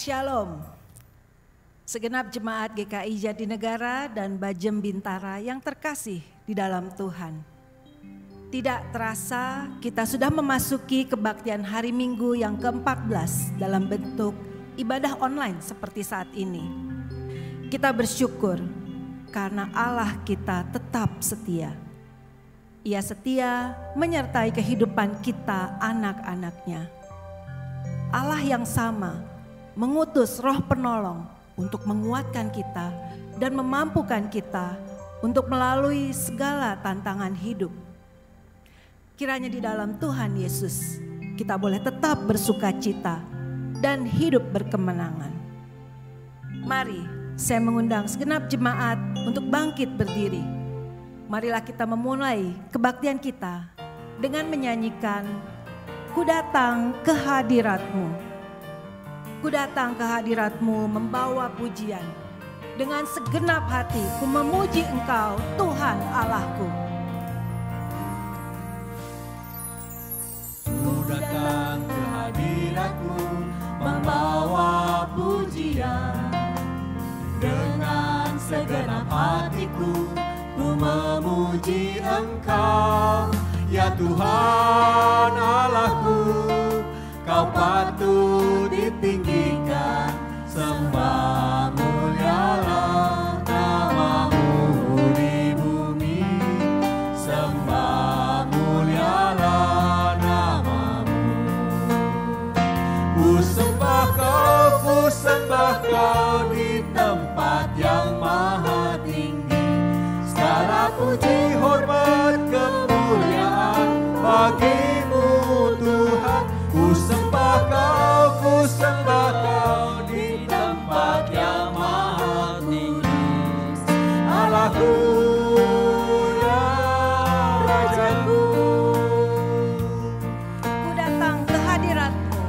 Shalom, segenap jemaat GKI Jatinegara dan Bajem Bintara yang terkasih di dalam Tuhan. Tidak terasa kita sudah memasuki kebaktian hari Minggu yang ke-14 dalam bentuk ibadah online seperti saat ini. Kita bersyukur karena Allah kita tetap setia. Ia setia menyertai kehidupan kita anak-anaknya. Allah yang sama mengutus Roh Penolong untuk menguatkan kita dan memampukan kita untuk melalui segala tantangan hidup. Kiranya di dalam Tuhan Yesus kita boleh tetap bersukacita dan hidup berkemenangan. Mari saya mengundang segenap jemaat untuk bangkit berdiri. Marilah kita memulai kebaktian kita dengan menyanyikan Ku datang ke hadirat-Mu. Ku datang ke hadirat-Mu membawa pujian. Dengan segenap hati ku memuji Engkau Tuhan Allahku. Ku datang ke hadirat-Mu membawa pujian. Dengan segenap hatiku ku memuji Engkau. Ya Tuhan Allahku, Kau patut ditinggikan, sembah mulialah nama-Mu di bumi, sembah mulialah nama-Mu. Ku sembah Kau di tempat yang maha tinggi, segala puji hormat kemuliaan bagi-Mu Tuhan. Ku sembah Kau di tempat yang maha tinggi, Allahku ya Rajaku. Ku datang ke hadirat-Mu.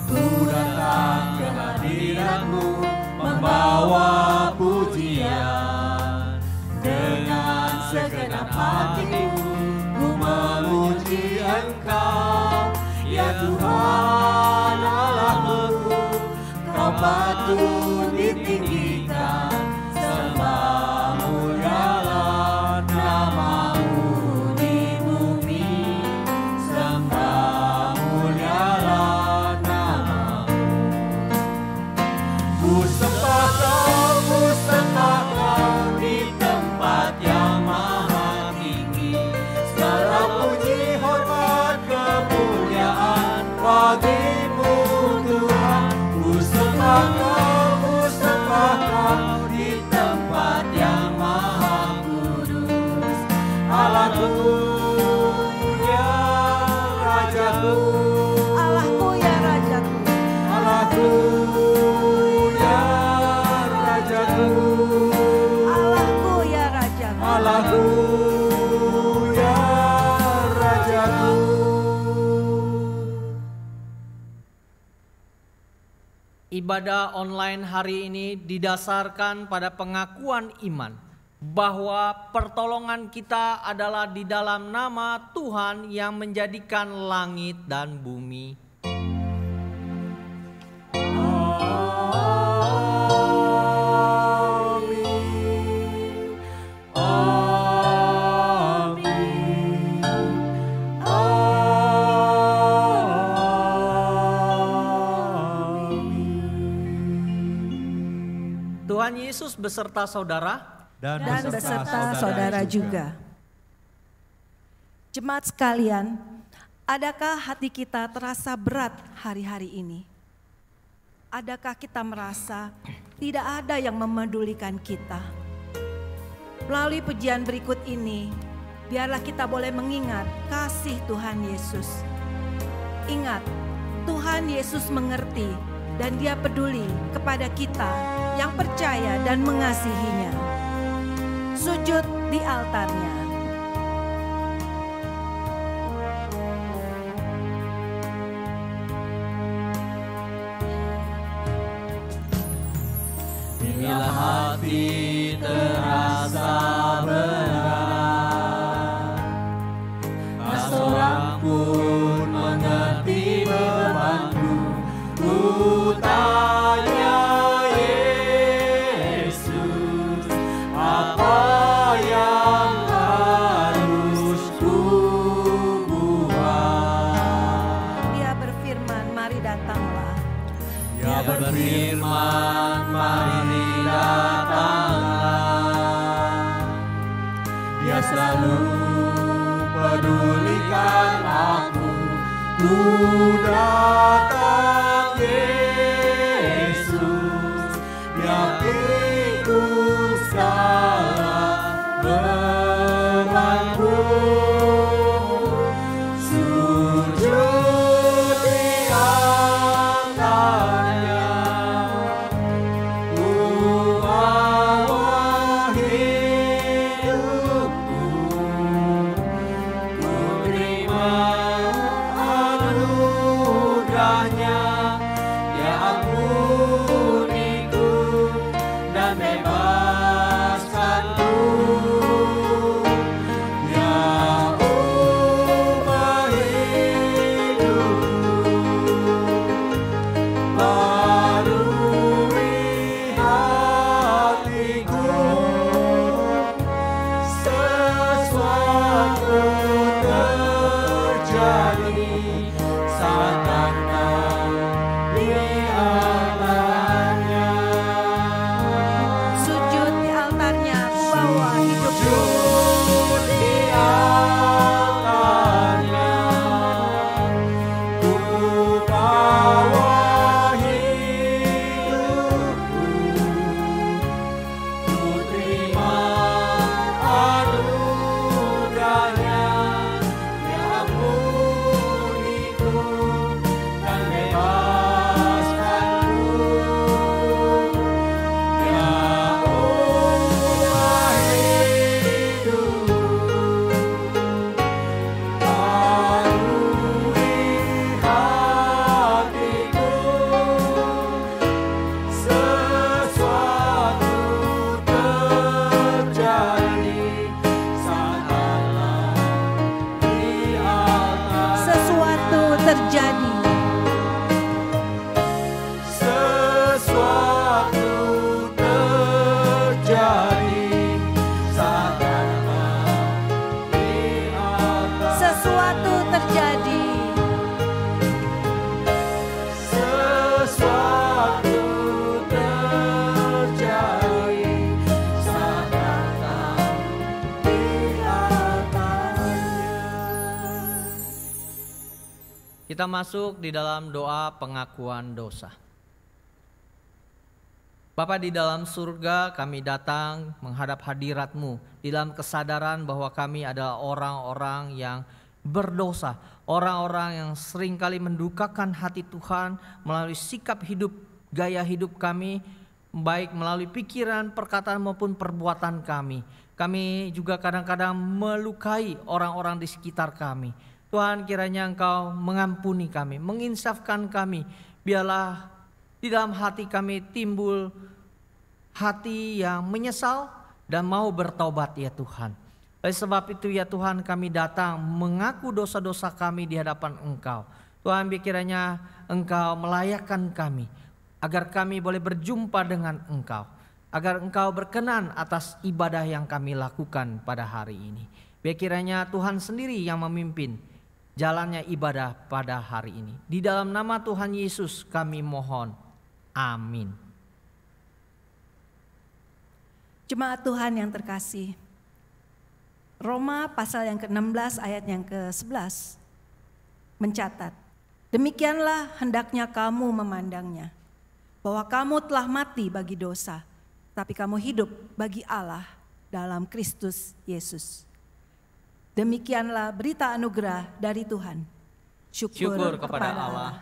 Ku datang ke hadirat-Mu membawa pujian. Dengan segenap hatiku ku memuji Engkau. Ya Tuhan Allahku, Kau patut ditinggikan, sembah mulialah nama-Mu di bumi, sembah mulialah nama-Mu. Ku sembah Kau di tempat yang maha tinggi, segala puji hormat kemuliaan bagi-Mu Tuhan. Ku sembah Kau di tempat yang maha kudus, Allahku ya Rajaku. Allahku ya Rajaku. Allahku ya Rajaku. Allahku ya Rajaku. Allahku ya Rajaku. Ibadah online hari ini didasarkan pada pengakuan iman bahwa pertolongan kita adalah di dalam nama Tuhan yang menjadikan langit dan bumi. Tuhan Yesus beserta saudara Dan beserta saudara juga. Jemaat sekalian, adakah hati kita terasa berat hari-hari ini? Adakah kita merasa tidak ada yang memedulikan kita? Melalui pujian berikut ini, biarlah kita boleh mengingat kasih Tuhan Yesus. Ingat, Tuhan Yesus mengerti dan Dia peduli kepada kita yang percaya dan mengasihinya. Sujud di altarnya. Bila hati terasa berat, tak seorang pun mengerti bebanku, berfirman, mari datanglah. Dia selalu pedulikan aku, ku datang Yesus, yakin salah bebanku. Sujud di tangannya, ku bawa hidupku, ku terima anugerahnya. Dia ampuniku dan bebaskanku. Dia ubah hidupku, barui hatiku. Sesuatu terjadi saat datang di altarnya. Sujud di altarnya, bawa hidupku. Sujud di altarnya, ku bawa hidupku, ku terima anugerahnya. Dia ampuniku dan bebaskanku. Dia ubah hidupku, barui hatiku. Sesuatu terjadi saat Allah di altar. Sesuatu terjadi. Sesuatu terjadi saat datang di altar. Sesuatu terjadi. Sesuatu terjadi saat datang di altarnya. Kita masuk di dalam doa pengakuan dosa. Bapa di dalam surga, kami datang menghadap hadirat-Mu di dalam kesadaran bahwa kami adalah orang-orang yang berdosa, orang-orang yang seringkali mendukakan hati Tuhan melalui sikap hidup, gaya hidup kami, baik melalui pikiran, perkataan maupun perbuatan kami. Kami juga kadang-kadang melukai orang-orang di sekitar kami. Tuhan, kiranya Engkau mengampuni kami, menginsafkan kami. Biarlah di dalam hati kami timbul hati yang menyesal dan mau bertobat ya Tuhan. Oleh sebab itu ya Tuhan, kami datang mengaku dosa-dosa kami di hadapan Engkau. Tuhan, kiranya Engkau melayakkan kami agar kami boleh berjumpa dengan Engkau, agar Engkau berkenan atas ibadah yang kami lakukan pada hari ini. Biar kiranya Tuhan sendiri yang memimpin jalannya ibadah pada hari ini. Di dalam nama Tuhan Yesus kami mohon. Amin. Jemaat Tuhan yang terkasih, Roma pasal yang ke-16 ayat yang ke-11 mencatat, demikianlah hendaknya kamu memandangnya, bahwa kamu telah mati bagi dosa, tapi kamu hidup bagi Allah dalam Kristus Yesus. Demikianlah berita anugerah dari Tuhan. Syukur kepada Allah.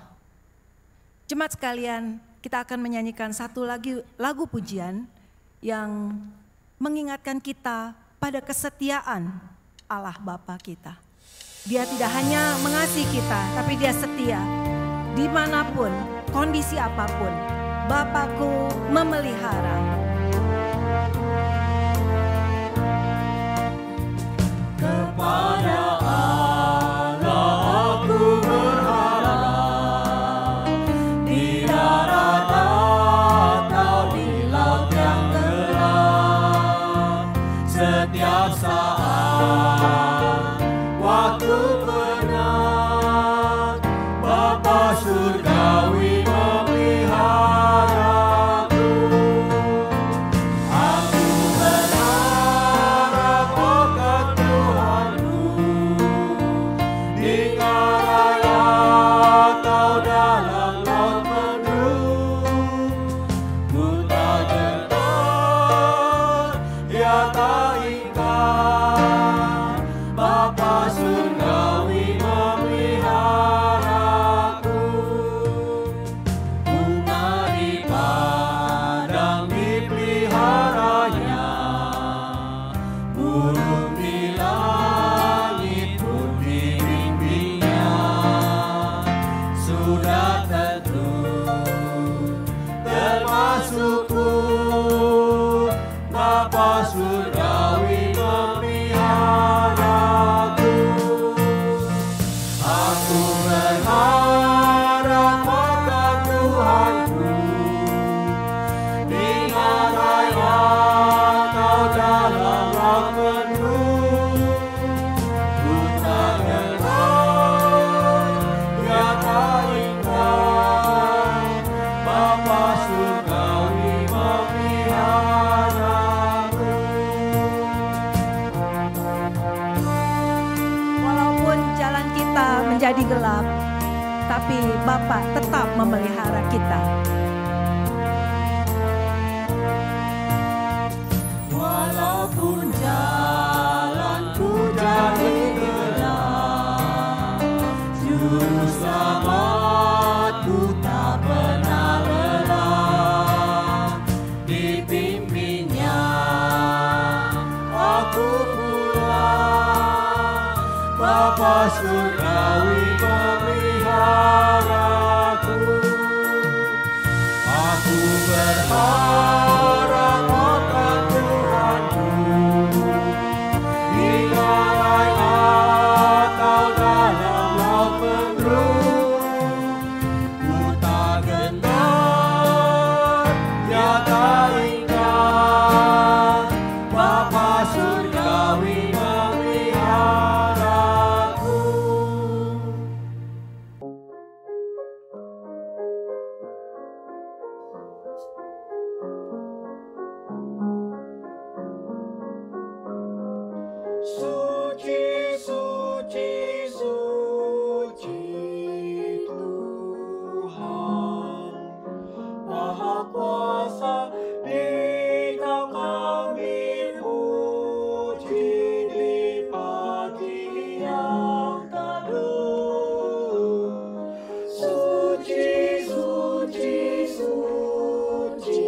Jemaat sekalian, kita akan menyanyikan satu lagu pujian yang mengingatkan kita pada kesetiaan Allah Bapa kita. Dia tidak hanya mengasihi kita, tapi Dia setia dimanapun, kondisi apapun. Bapakku memelihara. Kepada Allah aku berharap, di darat atau di laut yang gelap, setiap saat waktu penat, Bapa surgawi memelihara. surgawi memeliharaku. Bunga di padang dipeliharanya, burung di langit pun dibimbingnya. Sudah tentu termasukku, Bapa surgawi memeliharaku. Aku berharap pada Tuhanku, di mana Kau dalam rahmat-Mu. Ku tak kenal, Dia tak ingat, Bapa surgawi memeliharaku. Walaupun jalan kita menjadi gelap, tapi Bapa tetap memelihara kita. Walaupun jalanku jadi gelap, juru selamatku tak pernah lelah. Dipimpinnya aku pulang, Bapa surgawi memeliharaku. Aku berharap akan Tuhanku, di garai atau dalam laut penuh. Ku tak gentar, Dia tak ingat, Bapa surgawi memeliharaku. Suci, suci, suci Tuhan, Maha Kuasa, Dikau kami puji di pagi yang teduh. Suci, suci, suci,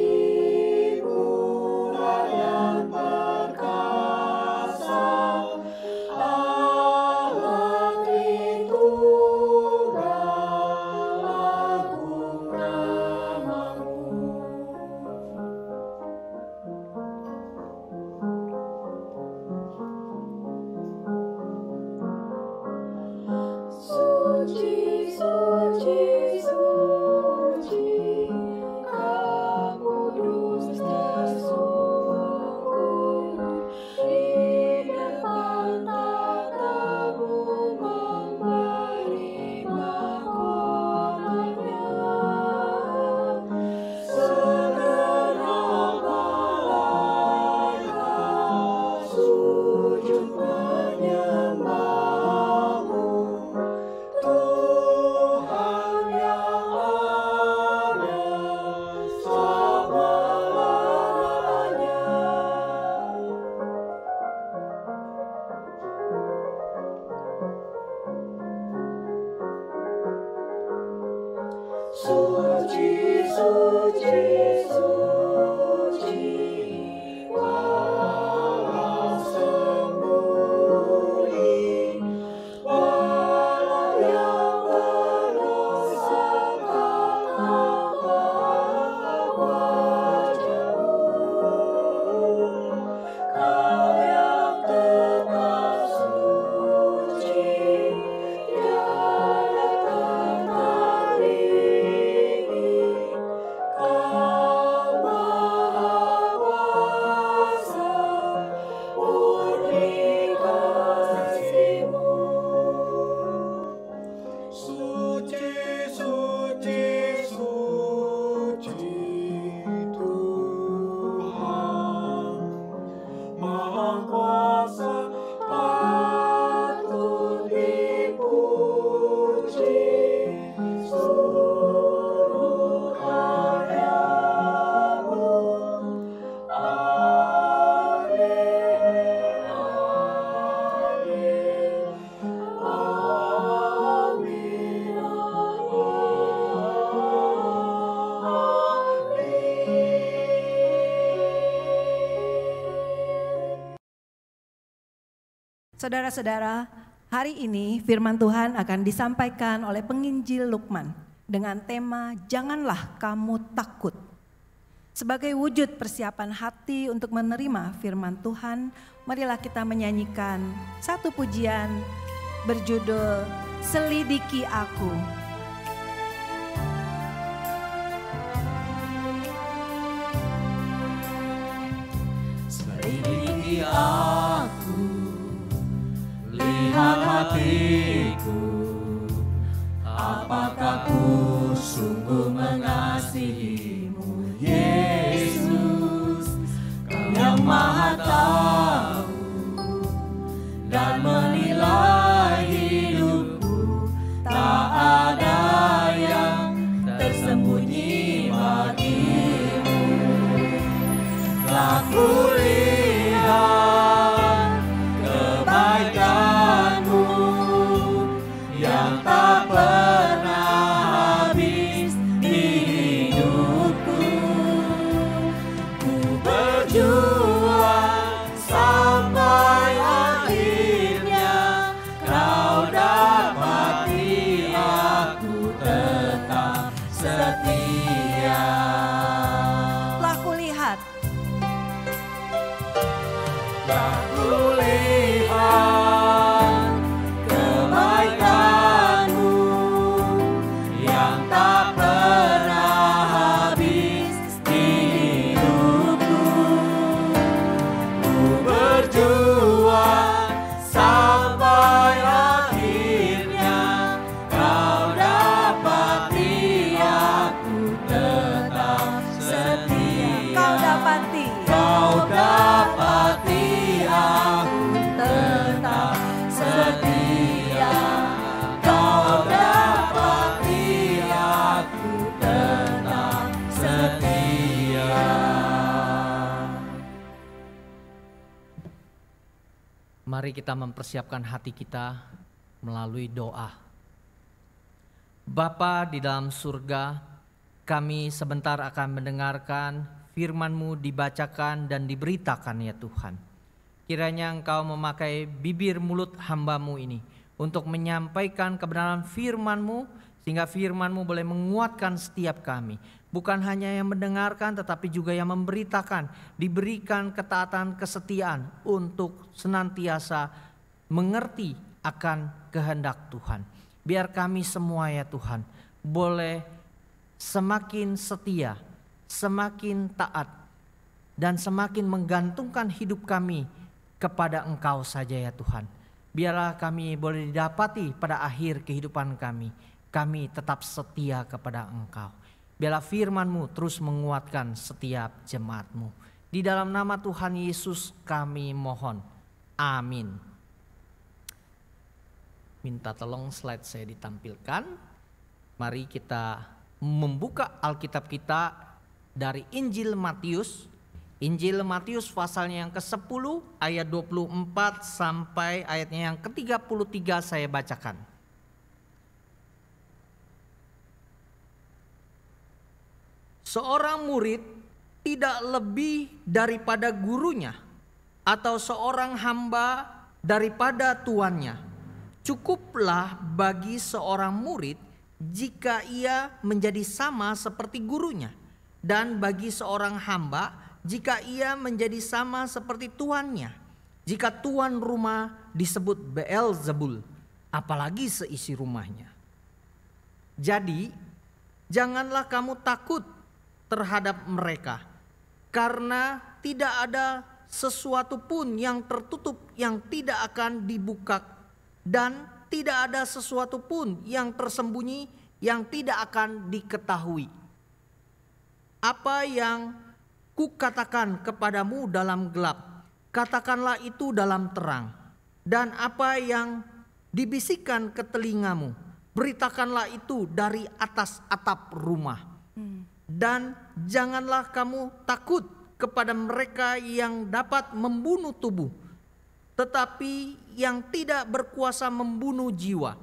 Murah yang perkasa, Allah Tritunggal, agung nama-Mu. Suci, suci, suci, Kau kudus tersungkur, di depan tata-Mu memberi mahkotanya. Segenap malaikat sujud menyembah-Mu, Tuhan Saudara-saudara, hari ini firman Tuhan akan disampaikan oleh penginjil Lukman dengan tema "Janganlah kamu takut". Sebagai wujud persiapan hati untuk menerima firman Tuhan, marilah kita menyanyikan satu pujian berjudul "Selidiki Aku". Selidiki aku, lihat hatiku, apakah ku sungguh mengasihimu, Yesus, Kau yang Maha Tahu dan menilai hidupku, tak ada yang tersembunyi bagimu. Telah kulihat kebaikanmu yang tak pernah habis di hidupku. Ku berjuang sampai akhirnya, Kau dapati aku tetap setia. Telah kulihat kebaikanmu yang tak pernah habis di hidupku. Ku berjuang sampai akhirnya, Kau dapati aku tetap setia. Kau dapati Kau dapati aku tetap setia. Kau dapati aku tetap setia. Mari kita mempersiapkan hati kita melalui doa. Bapa di dalam surga, kami sebentar akan mendengarkan firman-Mu dibacakan dan diberitakan ya Tuhan. Kiranya Engkau memakai bibir mulut hamba-Mu ini untuk menyampaikan kebenaran firman-Mu, sehingga firman-Mu boleh menguatkan setiap kami. Bukan hanya yang mendengarkan tetapi juga yang memberitakan, diberikan ketaatan kesetiaan untuk senantiasa mengerti akan kehendak Tuhan. Biar kami semua ya Tuhan boleh semakin setia, semakin taat, dan semakin menggantungkan hidup kami kepada Engkau saja ya Tuhan. Biarlah kami boleh didapati pada akhir kehidupan kami tetap setia kepada Engkau. Biarlah firman-Mu terus menguatkan setiap jemaat-Mu. Di dalam nama Tuhan Yesus kami mohon. Amin. Minta tolong slide saya ditampilkan. Mari kita membuka Alkitab kita dari Injil Matius. Injil Matius pasalnya yang ke-10 ayat 24 sampai ayatnya yang ke-33 saya bacakan. Seorang murid tidak lebih daripada gurunya, atau seorang hamba daripada tuannya. Cukuplah bagi seorang murid jika ia menjadi sama seperti gurunya, dan bagi seorang hamba jika ia menjadi sama seperti tuannya. Jika tuan rumah disebut Beelzebul, apalagi seisi rumahnya. Jadi janganlah kamu takut terhadap mereka, karena tidak ada sesuatu pun yang tertutup yang tidak akan dibuka, dan tidak ada sesuatu pun yang tersembunyi yang tidak akan diketahui. Apa yang kukatakan kepadamu dalam gelap, katakanlah itu dalam terang. Dan apa yang dibisikkan ke telingamu, beritakanlah itu dari atas atap rumah. Dan janganlah kamu takut kepada mereka yang dapat membunuh tubuh, tetapi yang tidak berkuasa membunuh jiwa.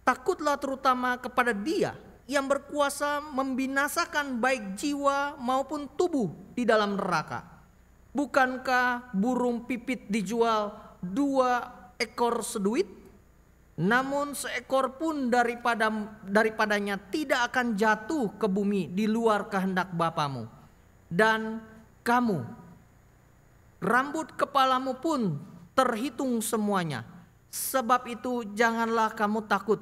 Takutlah terutama kepada Dia yang berkuasa membinasakan baik jiwa maupun tubuh di dalam neraka. Bukankah burung pipit dijual 2 ekor seduit, namun seekor pun daripadanya tidak akan jatuh ke bumi di luar kehendak Bapamu. Dan kamu, rambut kepalamu pun terhitung semuanya. Sebab itu janganlah kamu takut,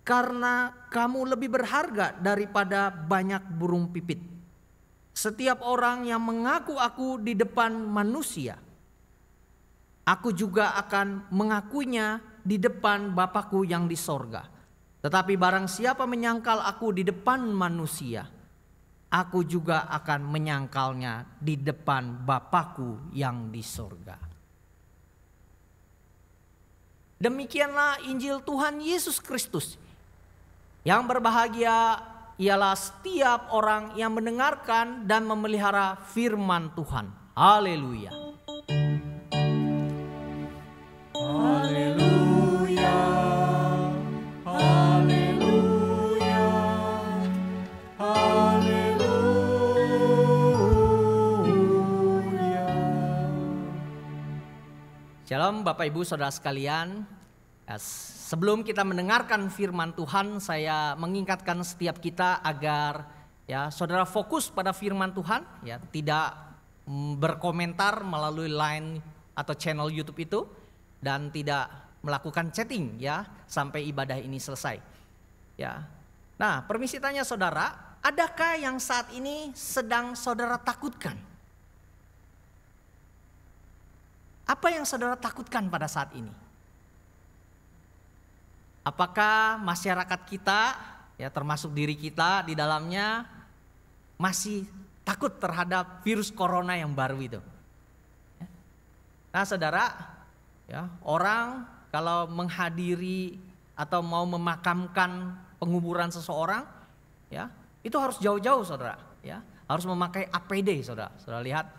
karena kamu lebih berharga daripada banyak burung pipit. Setiap orang yang mengaku aku di depan manusia, aku juga akan mengakuinya di depan Bapakku yang di sorga. Tetapi barang siapa menyangkal aku di depan manusia, aku juga akan menyangkalnya di depan Bapakku yang di sorga. Demikianlah Injil Tuhan Yesus Kristus. Yang berbahagia ialah setiap orang yang mendengarkan dan memelihara firman Tuhan. Haleluya. Haleluya, haleluya, haleluya. Shalom Bapak Ibu Saudara sekalian. Sebelum kita mendengarkan firman Tuhan, saya mengingatkan setiap kita agar saudara fokus pada firman Tuhan, tidak berkomentar melalui line atau channel YouTube itu, dan tidak melakukan chatting sampai ibadah ini selesai. Nah, permisi tanya saudara, adakah yang saat ini sedang saudara takutkan? Apa yang saudara takutkan pada saat ini? Apakah masyarakat kita, termasuk diri kita di dalamnya, masih takut terhadap virus corona yang baru itu? Nah saudara, orang kalau menghadiri atau mau memakamkan penguburan seseorang, itu harus jauh-jauh saudara, harus memakai APD saudara. Saudara lihat,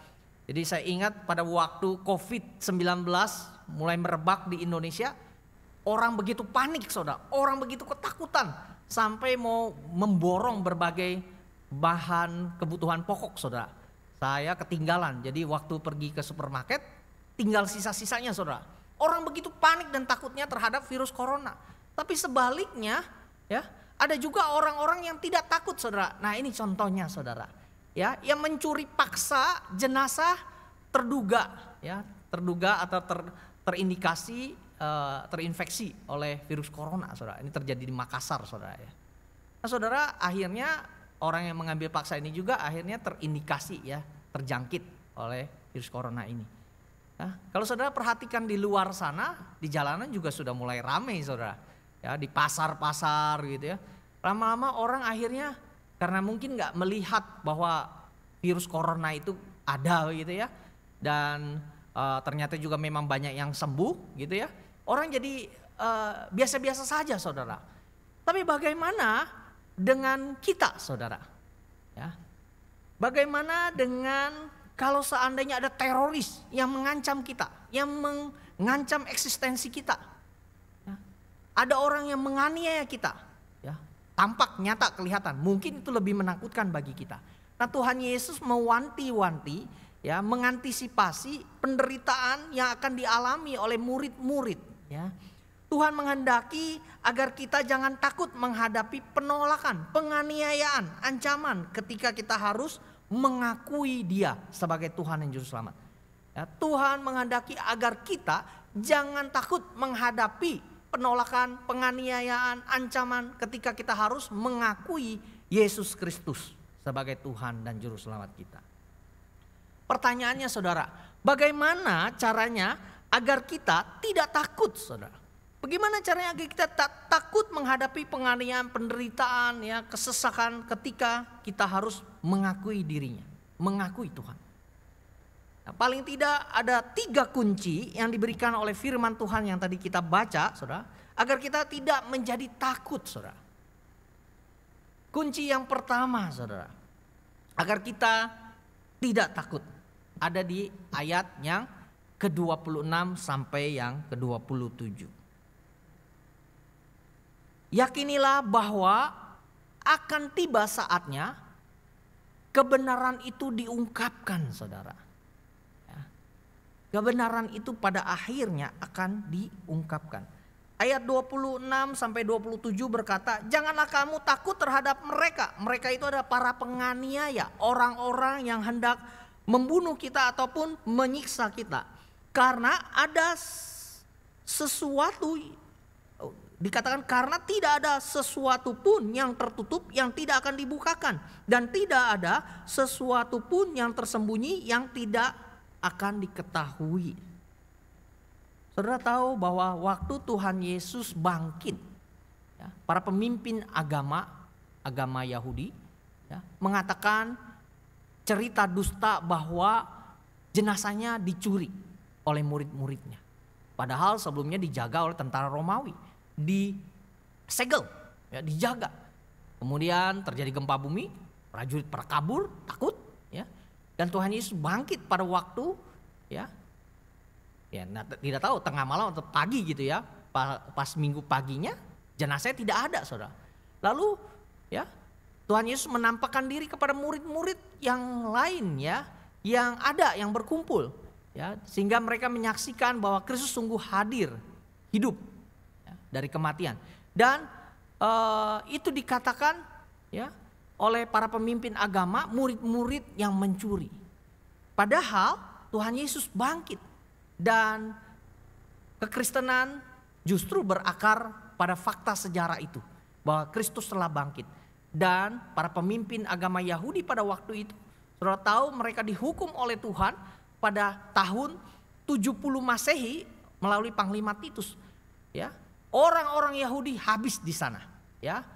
jadi saya ingat pada waktu COVID-19 mulai merebak di Indonesia, orang begitu panik saudara, orang begitu ketakutan sampai mau memborong berbagai bahan kebutuhan pokok saudara. Saya ketinggalan, jadi waktu pergi ke supermarket tinggal sisa-sisanya saudara. Orang begitu panik dan takutnya terhadap virus corona. Tapi sebaliknya ada juga orang-orang yang tidak takut saudara. Nah ini contohnya saudara, yang mencuri paksa jenazah terduga atau terindikasi terinfeksi oleh virus corona saudara. Ini terjadi di Makassar saudara Nah saudara, akhirnya orang yang mengambil paksa ini juga akhirnya terindikasi terjangkit oleh virus corona ini. Kalau saudara perhatikan di luar sana, di jalanan juga sudah mulai ramai saudara, di pasar-pasar gitu Lama-lama orang akhirnya karena mungkin nggak melihat bahwa virus corona itu ada gitu dan ternyata juga memang banyak yang sembuh gitu Orang jadi biasa-biasa saja saudara. Tapi bagaimana dengan kita saudara? Bagaimana dengan kalau seandainya ada teroris yang mengancam kita, yang mengancam eksistensi kita? Ada orang yang menganiaya kita, tampak nyata kelihatan, mungkin itu lebih menakutkan bagi kita. Nah Tuhan Yesus mewanti-wanti, mengantisipasi penderitaan yang akan dialami oleh murid-murid. Tuhan menghendaki agar kita jangan takut menghadapi penolakan, penganiayaan, ancaman ketika kita harus mengakui Dia sebagai Tuhan dan Juru Selamat. Tuhan menghendaki agar kita jangan takut menghadapi penolakan, penganiayaan, ancaman ketika kita harus mengakui Yesus Kristus sebagai Tuhan dan Juru Selamat kita. Pertanyaannya saudara, bagaimana caranya agar kita tidak takut saudara? Bagaimana caranya agar kita tak takut menghadapi penganiayaan, penderitaan, kesesakan ketika kita harus mengakui dirinya, mengakui Tuhan. Nah, paling tidak ada 3 kunci yang diberikan oleh firman Tuhan yang tadi kita baca saudara, agar kita tidak menjadi takut saudara. Kunci yang pertama saudara, agar kita tidak takut, ada di ayat yang ke-26 sampai yang ke-27. Yakinilah bahwa akan tiba saatnya kebenaran itu diungkapkan saudara. kebenaran itu pada akhirnya akan diungkapkan. Ayat 26 sampai 27 berkata, janganlah kamu takut terhadap mereka. Mereka itu adalah para penganiaya, orang-orang yang hendak membunuh kita ataupun menyiksa kita. Karena ada sesuatu, dikatakan karena tidak ada sesuatu pun yang tertutup yang tidak akan dibukakan. Dan tidak ada sesuatu pun yang tersembunyi yang tidak akan diketahui. Saudara tahu bahwa waktu Tuhan Yesus bangkit, ya, para pemimpin agama Yahudi, ya, mengatakan cerita dusta bahwa jenazahnya dicuri oleh murid-muridnya. Padahal sebelumnya dijaga oleh tentara Romawi, disegel, ya, dijaga. Kemudian terjadi gempa bumi, prajurit pada kabur, takut, ya. Dan Tuhan Yesus bangkit pada waktu, ya, tidak tahu tengah malam atau pagi gitu ya. Pas minggu paginya jenazahnya tidak ada, saudara. Lalu, ya, Tuhan Yesus menampakkan diri kepada murid-murid yang lain, ya, yang ada, yang berkumpul. Ya, sehingga mereka menyaksikan bahwa Kristus sungguh hadir, hidup, ya, dari kematian. Dan itu dikatakan, ya, oleh para pemimpin agama, murid-murid yang mencuri. Padahal Tuhan Yesus bangkit dan kekristenan justru berakar pada fakta sejarah itu, bahwa Kristus telah bangkit. Dan para pemimpin agama Yahudi pada waktu itu, saudara tahu mereka dihukum oleh Tuhan pada tahun 70 Masehi melalui Panglima Titus, ya. Orang-orang Yahudi habis di sana, ya.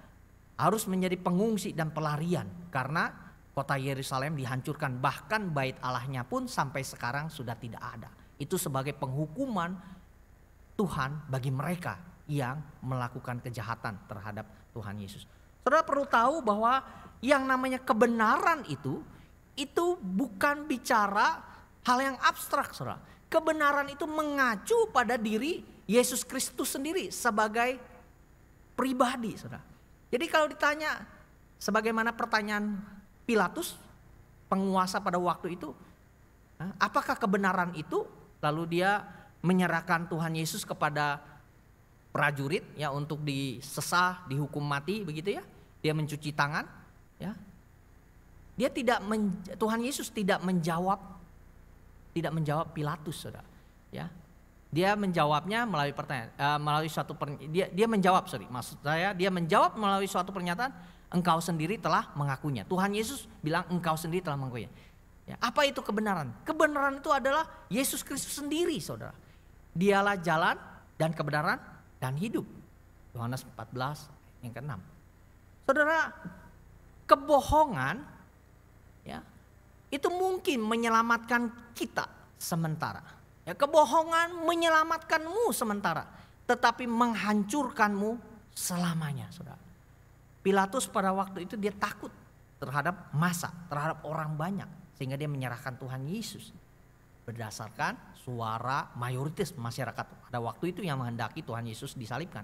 Harus menjadi pengungsi dan pelarian karena kota Yerusalem dihancurkan, bahkan bait Allahnya pun sampai sekarang sudah tidak ada. Itu sebagai penghukuman Tuhan bagi mereka yang melakukan kejahatan terhadap Tuhan Yesus. Saudara perlu tahu bahwa yang namanya kebenaran itu bukan bicara hal yang abstrak, saudara. Kebenaran itu mengacu pada diri Yesus Kristus sendiri sebagai pribadi, saudara. Jadi kalau ditanya, sebagaimana pertanyaan Pilatus, penguasa pada waktu itu, apakah kebenaran itu? Lalu dia menyerahkan Tuhan Yesus kepada prajurit, ya, untuk disesah, dihukum mati, begitu ya. Dia mencuci tangan, ya. Tuhan Yesus tidak menjawab Pilatus, saudara, ya. Dia menjawabnya melalui pertanyaan, dia menjawab melalui suatu pernyataan, engkau sendiri telah mengakunya. Tuhan Yesus bilang engkau sendiri telah mengakunya. Ya, apa itu kebenaran? Kebenaran itu adalah Yesus Kristus sendiri, saudara. Dialah jalan dan kebenaran dan hidup. Yohanes 14 yang ke-6. Saudara, kebohongan, ya, itu mungkin menyelamatkan kita sementara. Ya, kebohongan menyelamatkanmu sementara, tetapi menghancurkanmu selamanya, saudara. Pilatus pada waktu itu dia takut terhadap massa, terhadap orang banyak, sehingga dia menyerahkan Tuhan Yesus berdasarkan suara mayoritas masyarakat pada waktu itu yang menghendaki Tuhan Yesus disalibkan.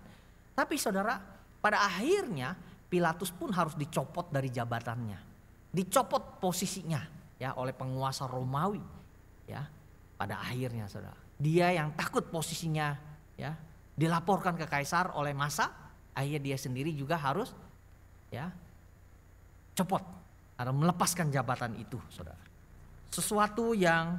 Tapi saudara, pada akhirnya Pilatus pun harus dicopot dari jabatannya, dicopot posisinya, ya, oleh penguasa Romawi, ya. Pada akhirnya, saudara, dia yang takut posisinya, ya, dilaporkan ke kaisar oleh massa, akhirnya dia sendiri juga harus, ya, copot atau melepaskan jabatan itu, saudara. Sesuatu yang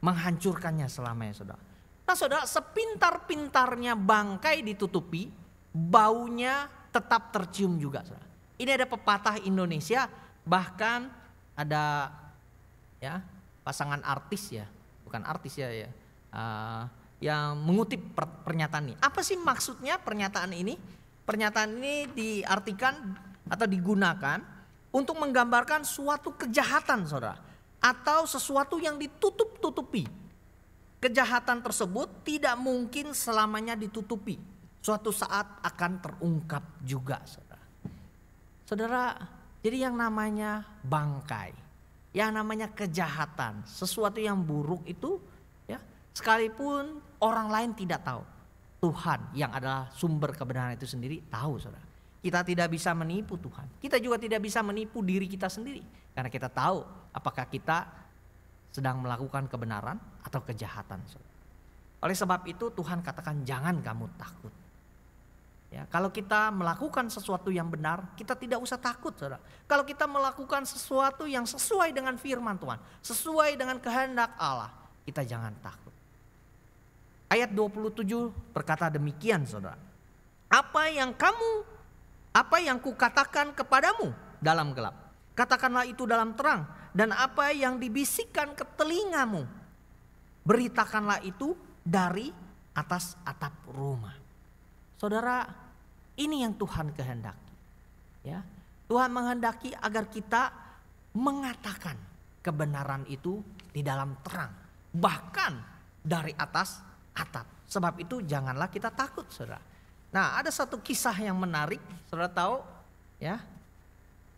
menghancurkannya selamanya, saudara. Nah, saudara, sepintar-pintarnya bangkai ditutupi, baunya tetap tercium juga, saudara. Ini ada pepatah Indonesia, bahkan ada, ya, pasangan artis, ya, bukan artis, ya, yang mengutip pernyataan ini. Apa sih maksudnya pernyataan ini? Pernyataan ini diartikan atau digunakan untuk menggambarkan suatu kejahatan, saudara, atau sesuatu yang ditutup-tutupi. Kejahatan tersebut tidak mungkin selamanya ditutupi. Suatu saat akan terungkap juga, saudara. Saudara, jadi yang namanya bangkai, yang namanya kejahatan, sesuatu yang buruk itu, ya, sekalipun orang lain tidak tahu, Tuhan yang adalah sumber kebenaran itu sendiri tahu, saudara. Kita tidak bisa menipu Tuhan. Kita juga tidak bisa menipu diri kita sendiri, karena kita tahu apakah kita sedang melakukan kebenaran atau kejahatan. Oleh sebab itu Tuhan katakan jangan kamu takut. Ya, kalau kita melakukan sesuatu yang benar, kita tidak usah takut, saudara. Kalau kita melakukan sesuatu yang sesuai dengan firman Tuhan, sesuai dengan kehendak Allah, kita jangan takut. Ayat 27 berkata demikian, saudara. Apa yang kukatakan kepadamu dalam gelap, katakanlah itu dalam terang. Dan apa yang dibisikkan ke telingamu, beritakanlah itu dari atas atap rumah. Saudara, ini yang Tuhan kehendaki. Ya, Tuhan menghendaki agar kita mengatakan kebenaran itu di dalam terang, bahkan dari atas atap. Sebab itu janganlah kita takut, saudara. Nah, ada satu kisah yang menarik, saudara tahu, ya?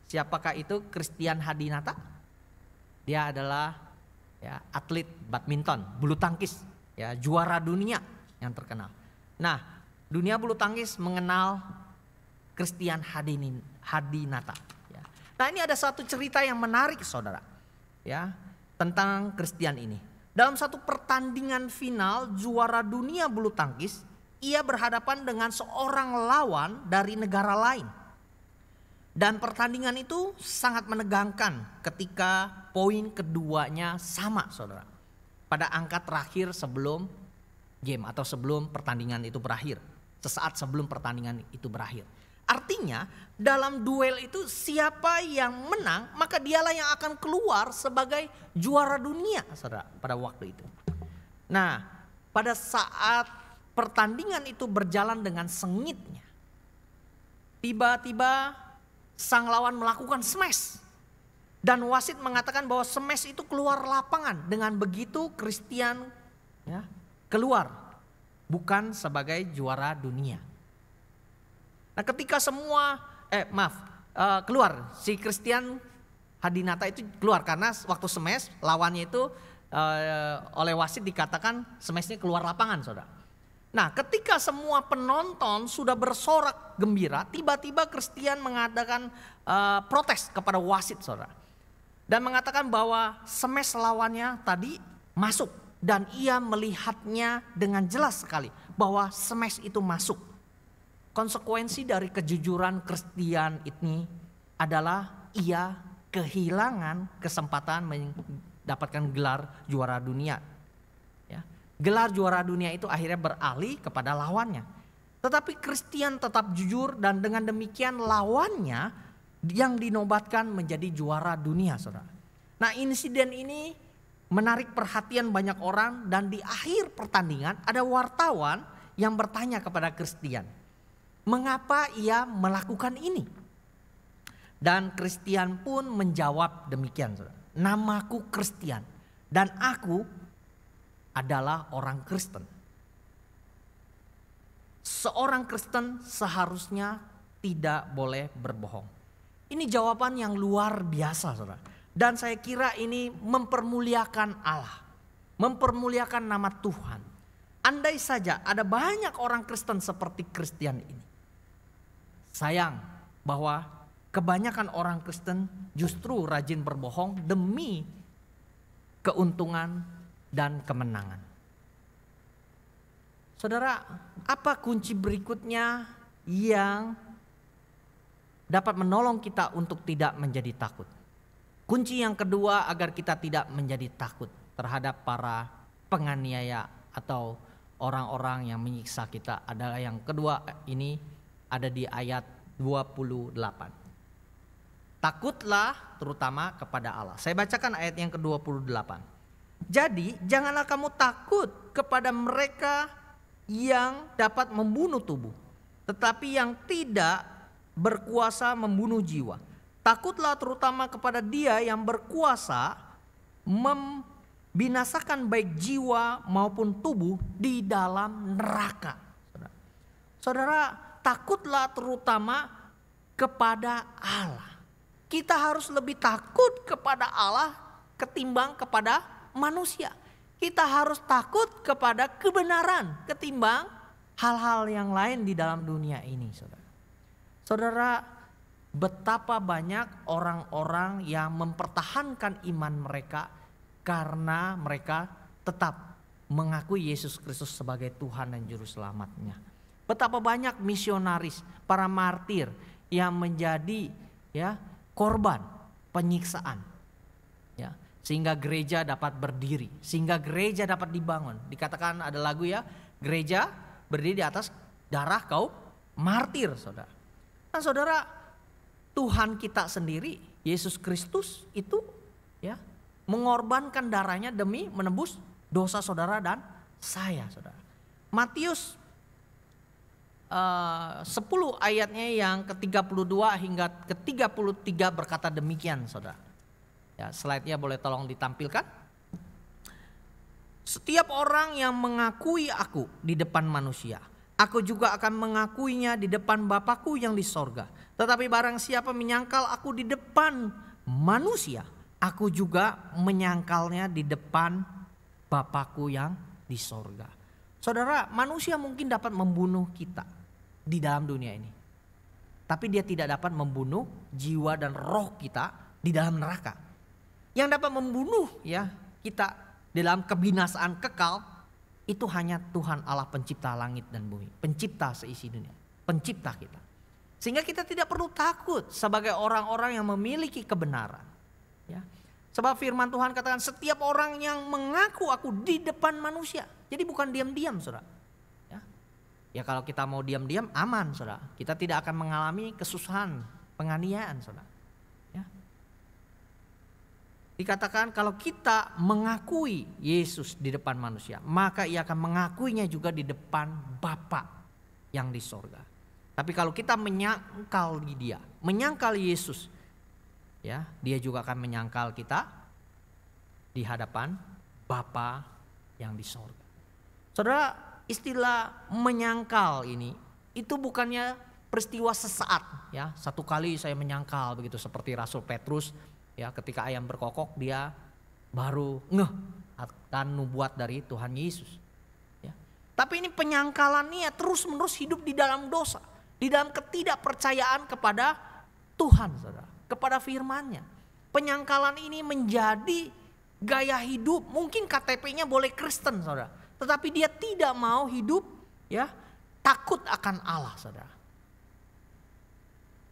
Siapakah itu? Christian Hadinata. Dia adalah ya, atlet badminton, bulu tangkis, ya, juara dunia yang terkenal. Nah, dunia bulu tangkis mengenal Christian Hadinata. Ya. Nah, ini ada satu cerita yang menarik, saudara, ya, tentang Christian ini. Dalam satu pertandingan final juara dunia bulu tangkis, ia berhadapan dengan seorang lawan dari negara lain. Dan pertandingan itu sangat menegangkan ketika poin keduanya sama, saudara. Pada angka terakhir sebelum game atau sebelum pertandingan itu berakhir. Sesaat sebelum pertandingan itu berakhir. Artinya dalam duel itu siapa yang menang maka dialah yang akan keluar sebagai juara dunia, saudara, pada waktu itu. Nah, pada saat pertandingan itu berjalan dengan sengitnya, tiba-tiba sang lawan melakukan smash. Dan wasit mengatakan bahwa smash itu keluar lapangan. Dengan begitu Christian ya, keluar bukan sebagai juara dunia. Nah, ketika semua keluar, si Christian Hadinata itu keluar karena waktu smash lawannya itu oleh wasit dikatakan smashnya keluar lapangan, saudara. Nah, ketika semua penonton sudah bersorak gembira, tiba-tiba Christian mengadakan protes kepada wasit, saudara. Dan mengatakan bahwa smash lawannya tadi masuk. Dan ia melihatnya dengan jelas sekali bahwa smash itu masuk. Konsekuensi dari kejujuran Christian ini adalah ia kehilangan kesempatan mendapatkan gelar juara dunia. Gelar juara dunia itu akhirnya beralih kepada lawannya. Tetapi Christian tetap jujur dan dengan demikian lawannya yang dinobatkan menjadi juara dunia, saudara. Nah, insiden ini menarik perhatian banyak orang dan di akhir pertandingan ada wartawan yang bertanya kepada Christian, mengapa ia melakukan ini? Dan Christian pun menjawab demikian, saudara. Namaku Christian dan aku adalah orang Kristen. Seorang Kristen seharusnya tidak boleh berbohong. Ini jawaban yang luar biasa, saudara. Dan saya kira ini mempermuliakan Allah, mempermuliakan nama Tuhan. Andai saja ada banyak orang Kristen seperti Christian ini. Sayang bahwa kebanyakan orang Kristen justru rajin berbohong demi keuntungan dan kemenangan. Saudara, apa kunci berikutnya yang dapat menolong kita untuk tidak menjadi takut? Kunci yang kedua agar kita tidak menjadi takut terhadap para penganiaya atau orang-orang yang menyiksa kita adalah yang kedua, ini ada di ayat 28. Takutlah terutama kepada Allah. Saya bacakan ayat yang ke-28. Jadi janganlah kamu takut kepada mereka yang dapat membunuh tubuh, tetapi yang tidak berkuasa membunuh jiwa. Takutlah terutama kepada Dia yang berkuasa membinasakan baik jiwa maupun tubuh di dalam neraka. Saudara, takutlah terutama kepada Allah. Kita harus lebih takut kepada Allah ketimbang kepada manusia. Kita harus takut kepada kebenaran ketimbang hal-hal yang lain di dalam dunia ini, saudara. Saudara, betapa banyak orang-orang yang mempertahankan iman mereka Karena mereka tetap mengakui Yesus Kristus sebagai Tuhan dan Juru Selamatnya. Betapa banyak misionaris, para martir yang menjadi korban penyiksaan. Ya, sehingga gereja dapat berdiri, sehingga gereja dapat dibangun. Dikatakan ada lagu gereja berdiri di atas darah kaum martir, saudara. Nah, saudara, Tuhan kita sendiri, Yesus Kristus itu mengorbankan darahnya demi menebus dosa saudara dan saya, saudara. Matius 10 ayatnya yang ke-32 hingga ke-33 berkata demikian, saudara. Ya, slide-nya boleh tolong ditampilkan. Setiap orang yang mengakui aku di depan manusia, aku juga akan mengakuinya di depan Bapakku yang di sorga. Tetapi barang siapa menyangkal aku di depan manusia, aku juga menyangkalnya di depan Bapakku yang di sorga. Saudara, manusia mungkin dapat membunuh kita di dalam dunia ini, tapi dia tidak dapat membunuh jiwa dan roh kita di dalam neraka. Yang dapat membunuh kita dalam kebinasaan kekal itu hanya Tuhan Allah pencipta langit dan bumi, pencipta seisi dunia, pencipta kita. Sehingga kita tidak perlu takut sebagai orang-orang yang memiliki kebenaran. Ya. Sebab firman Tuhan katakan setiap orang yang mengaku aku di depan manusia. Jadi bukan diam-diam, saudara. Ya kalau kita mau diam-diam aman, saudara. Kita tidak akan mengalami kesusahan, penganiayaan, saudara. Ya. Dikatakan kalau kita mengakui Yesus di depan manusia, maka ia akan mengakuinya juga di depan Bapa yang di sorga. Tapi kalau kita menyangkal dia, menyangkal Yesus, dia juga akan menyangkal kita di hadapan Bapa yang di sorga. Saudara, istilah menyangkal ini itu bukannya peristiwa sesaat, satu kali saya menyangkal begitu seperti Rasul Petrus, ketika ayam berkokok dia baru ngeh akan nubuat dari Tuhan Yesus. Tapi ini penyangkalannya terus menerus hidup di dalam dosa, di dalam ketidakpercayaan kepada Tuhan, saudara, kepada firman-Nya. Penyangkalan ini menjadi gaya hidup, mungkin KTP-nya boleh Kristen, saudara. Tetapi dia tidak mau hidup takut akan Allah, saudara.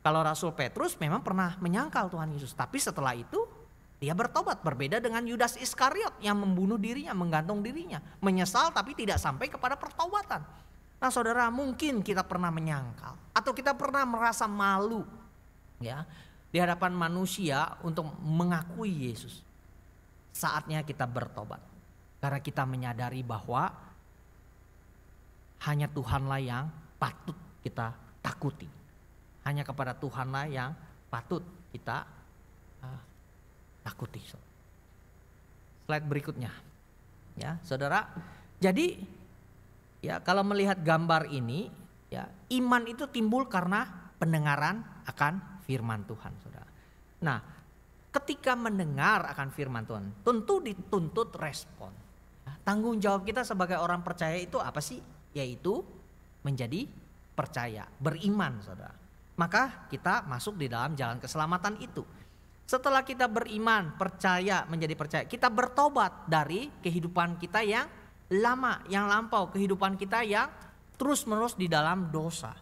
Kalau Rasul Petrus memang pernah menyangkal Tuhan Yesus, tapi setelah itu dia bertobat, berbeda dengan Yudas Iskariot yang membunuh dirinya, menggantung dirinya, menyesal tapi tidak sampai kepada pertobatan. Nah, saudara, mungkin kita pernah menyangkal atau kita pernah merasa malu di hadapan manusia untuk mengakui Yesus. Saatnya kita bertobat. Karena kita menyadari bahwa hanya Tuhanlah yang patut kita takuti. Hanya kepada Tuhanlah yang patut kita takuti. Slide berikutnya. Saudara. Jadi kalau melihat gambar ini, iman itu timbul karena pendengaran akan firman Tuhan, saudara. Nah, ketika mendengar akan firman Tuhan, tentu dituntut respon. Tanggung jawab kita sebagai orang percaya itu apa sih? Yaitu menjadi percaya, beriman, saudara. Maka kita masuk di dalam jalan keselamatan itu. Setelah kita beriman, percaya, menjadi percaya, kita bertobat dari kehidupan kita yang lama, yang lampau, kehidupan kita yang terus-menerus di dalam dosa.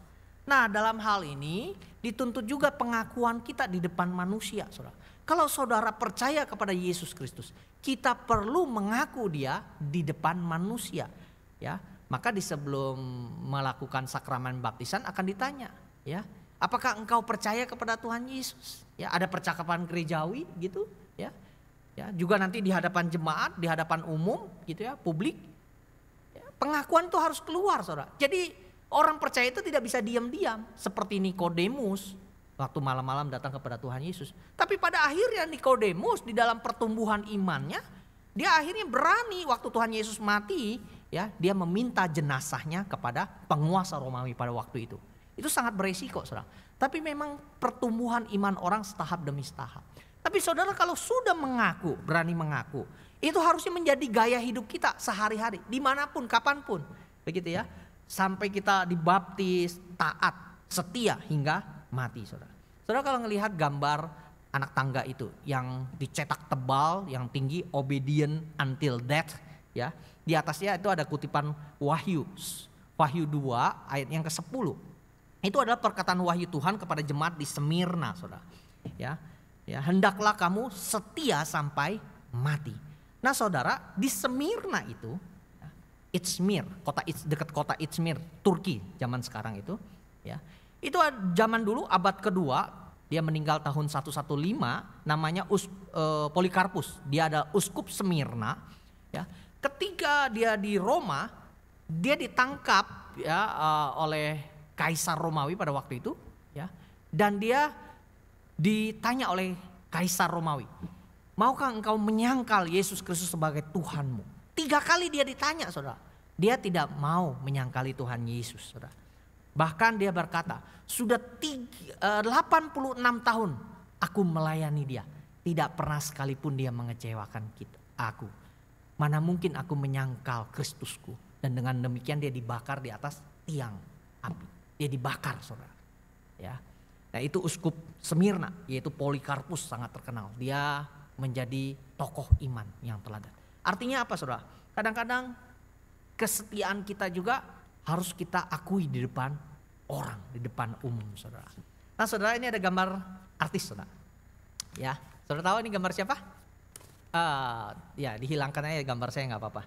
Nah, dalam hal ini dituntut juga pengakuan kita di depan manusia, saudara. Kalau saudara percaya kepada Yesus Kristus, kita perlu mengaku dia di depan manusia. Maka di sebelum melakukan sakramen baptisan akan ditanya, apakah engkau percaya kepada Tuhan Yesus? Ada percakapan gerejawi gitu, juga nanti di hadapan jemaat, di hadapan umum gitu, publik. Pengakuan itu harus keluar, saudara. Jadi orang percaya itu tidak bisa diam-diam seperti Nikodemus waktu malam-malam datang kepada Tuhan Yesus. Tapi pada akhirnya Nikodemus di dalam pertumbuhan imannya, dia akhirnya berani waktu Tuhan Yesus mati, dia meminta jenazahnya kepada penguasa Romawi pada waktu itu. Itu sangat beresiko, saudara. Tapi memang pertumbuhan iman orang setahap demi setahap. Tapi saudara, kalau sudah mengaku, berani mengaku, itu harusnya menjadi gaya hidup kita sehari-hari, dimanapun, kapanpun, begitu ya. Sampai kita dibaptis, taat, setia hingga mati, saudara. Saudara, kalau melihat gambar anak tangga itu yang dicetak tebal, yang tinggi, obedient until death, ya. Di atasnya itu ada kutipan Wahyu 2 ayat yang ke-10. Itu adalah perkataan wahyu Tuhan kepada jemaat di Smyrna, Saudara. Ya. Ya, hendaklah kamu setia sampai mati. Nah, Saudara, di Smyrna itu, Izmir, dekat kota Izmir, Turki zaman sekarang itu, ya. Itu zaman dulu abad kedua, dia meninggal tahun 115, namanya Polikarpus. Dia ada uskup Smyrna, ya. Ketika dia di Roma, dia ditangkap ya oleh Kaisar Romawi pada waktu itu, ya. Dan dia ditanya oleh Kaisar Romawi, maukah engkau menyangkal Yesus Kristus sebagai Tuhanmu? 3 kali dia ditanya, Saudara. Dia tidak mau menyangkali Tuhan Yesus, Saudara. Bahkan dia berkata, sudah 86 tahun aku melayani dia. Tidak pernah sekalipun dia mengecewakan aku. Mana mungkin aku menyangkal Kristusku. Dan dengan demikian dia dibakar di atas tiang api. Dia dibakar, Saudara. Ya. Nah, itu uskup Smyrna, yaitu Polikarpus, sangat terkenal. Dia menjadi tokoh iman yang teladan. Artinya apa, Saudara? Kadang-kadang kesetiaan kita juga harus kita akui di depan orang, di depan umum, Saudara. Nah, Saudara, ini ada gambar artis, Saudara. Ya, Saudara tahu ini gambar siapa? Ya, dihilangkan aja gambar saya, nggak apa-apa.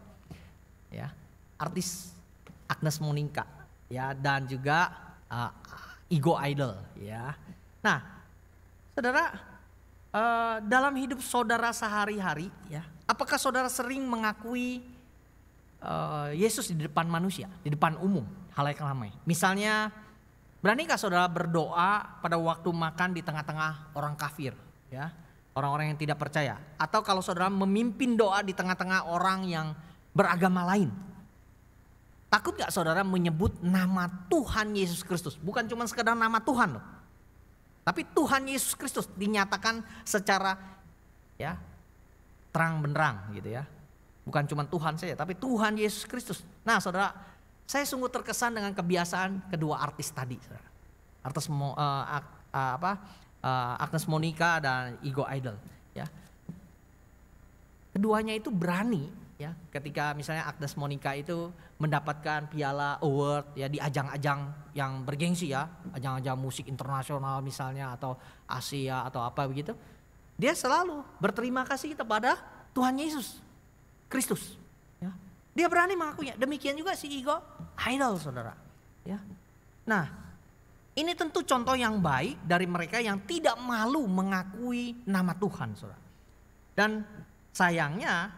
Ya, artis Agnes Monica, ya, dan juga Ego Idol, ya. Nah, Saudara, dalam hidup saudara sehari-hari, ya, apakah saudara sering mengakui Yesus di depan manusia, di depan umum, halayak ramai? Misalnya, beranikah saudara berdoa pada waktu makan di tengah-tengah orang kafir, ya, orang-orang yang tidak percaya? Atau kalau saudara memimpin doa di tengah-tengah orang yang beragama lain? Takut gak saudara menyebut nama Tuhan Yesus Kristus? Bukan cuma sekedar nama Tuhan loh. Tapi Tuhan Yesus Kristus dinyatakan secara ya terang benderang gitu ya. Bukan cuma Tuhan saja, tapi Tuhan Yesus Kristus. Nah, Saudara, saya sungguh terkesan dengan kebiasaan kedua artis tadi, Saudara. Agnes Monica dan Ego Idol, ya. Keduanya itu berani, ya, ketika misalnya Agnes Monica itu mendapatkan piala award ya di ajang-ajang yang bergengsi, ya, ajang-ajang musik internasional misalnya atau Asia atau apa begitu. Dia selalu berterima kasih kepada Tuhan Yesus Kristus, ya. Dia berani mengakuinya. Demikian juga si Ego Idol, Saudara, ya. Nah, ini tentu contoh yang baik dari mereka yang tidak malu mengakui nama Tuhan, Saudara. Dan sayangnya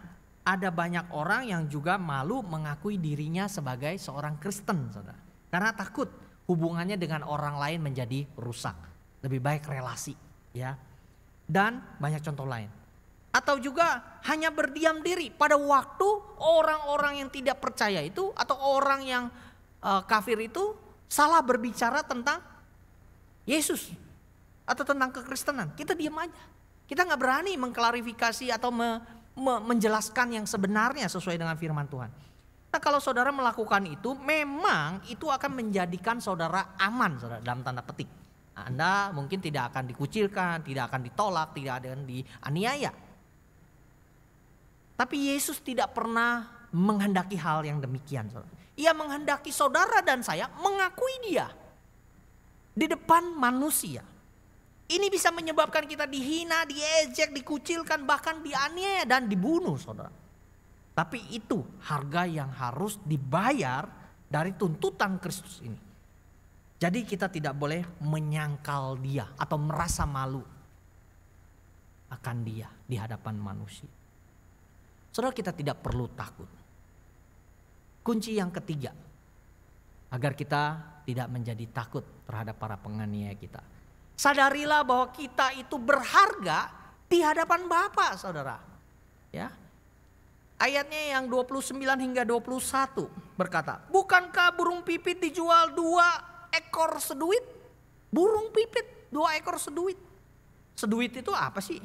ada banyak orang yang juga malu mengakui dirinya sebagai seorang Kristen, Saudara. Karena takut hubungannya dengan orang lain menjadi rusak. Lebih baik relasi, ya. Dan banyak contoh lain. Atau juga hanya berdiam diri pada waktu orang-orang yang tidak percaya itu atau orang yang kafir itu salah berbicara tentang Yesus atau tentang kekristenan. Kita diam aja. Kita gak berani mengklarifikasi atau menjelaskan yang sebenarnya sesuai dengan firman Tuhan. Nah, kalau saudara melakukan itu, memang itu akan menjadikan saudara aman, saudara, dalam tanda petik. Anda mungkin tidak akan dikucilkan, tidak akan ditolak, tidak akan dianiaya. Tapi Yesus tidak pernah menghendaki hal yang demikian, saudara. Ia menghendaki saudara dan saya mengakui dia di depan manusia. Ini bisa menyebabkan kita dihina, diejek, dikucilkan, bahkan dianiaya dan dibunuh, saudara. Tapi itu harga yang harus dibayar dari tuntutan Kristus ini. Jadi kita tidak boleh menyangkal dia atau merasa malu akan dia di hadapan manusia. Saudara, kita tidak perlu takut. Kunci yang ketiga, agar kita tidak menjadi takut terhadap para penganiaya kita. Sadarilah bahwa kita itu berharga di hadapan Bapa, saudara. Ya. Ayatnya yang 29 hingga 21 berkata, bukankah burung pipit dijual 2 ekor seduit? Burung pipit 2 ekor seduit. Seduit itu apa sih?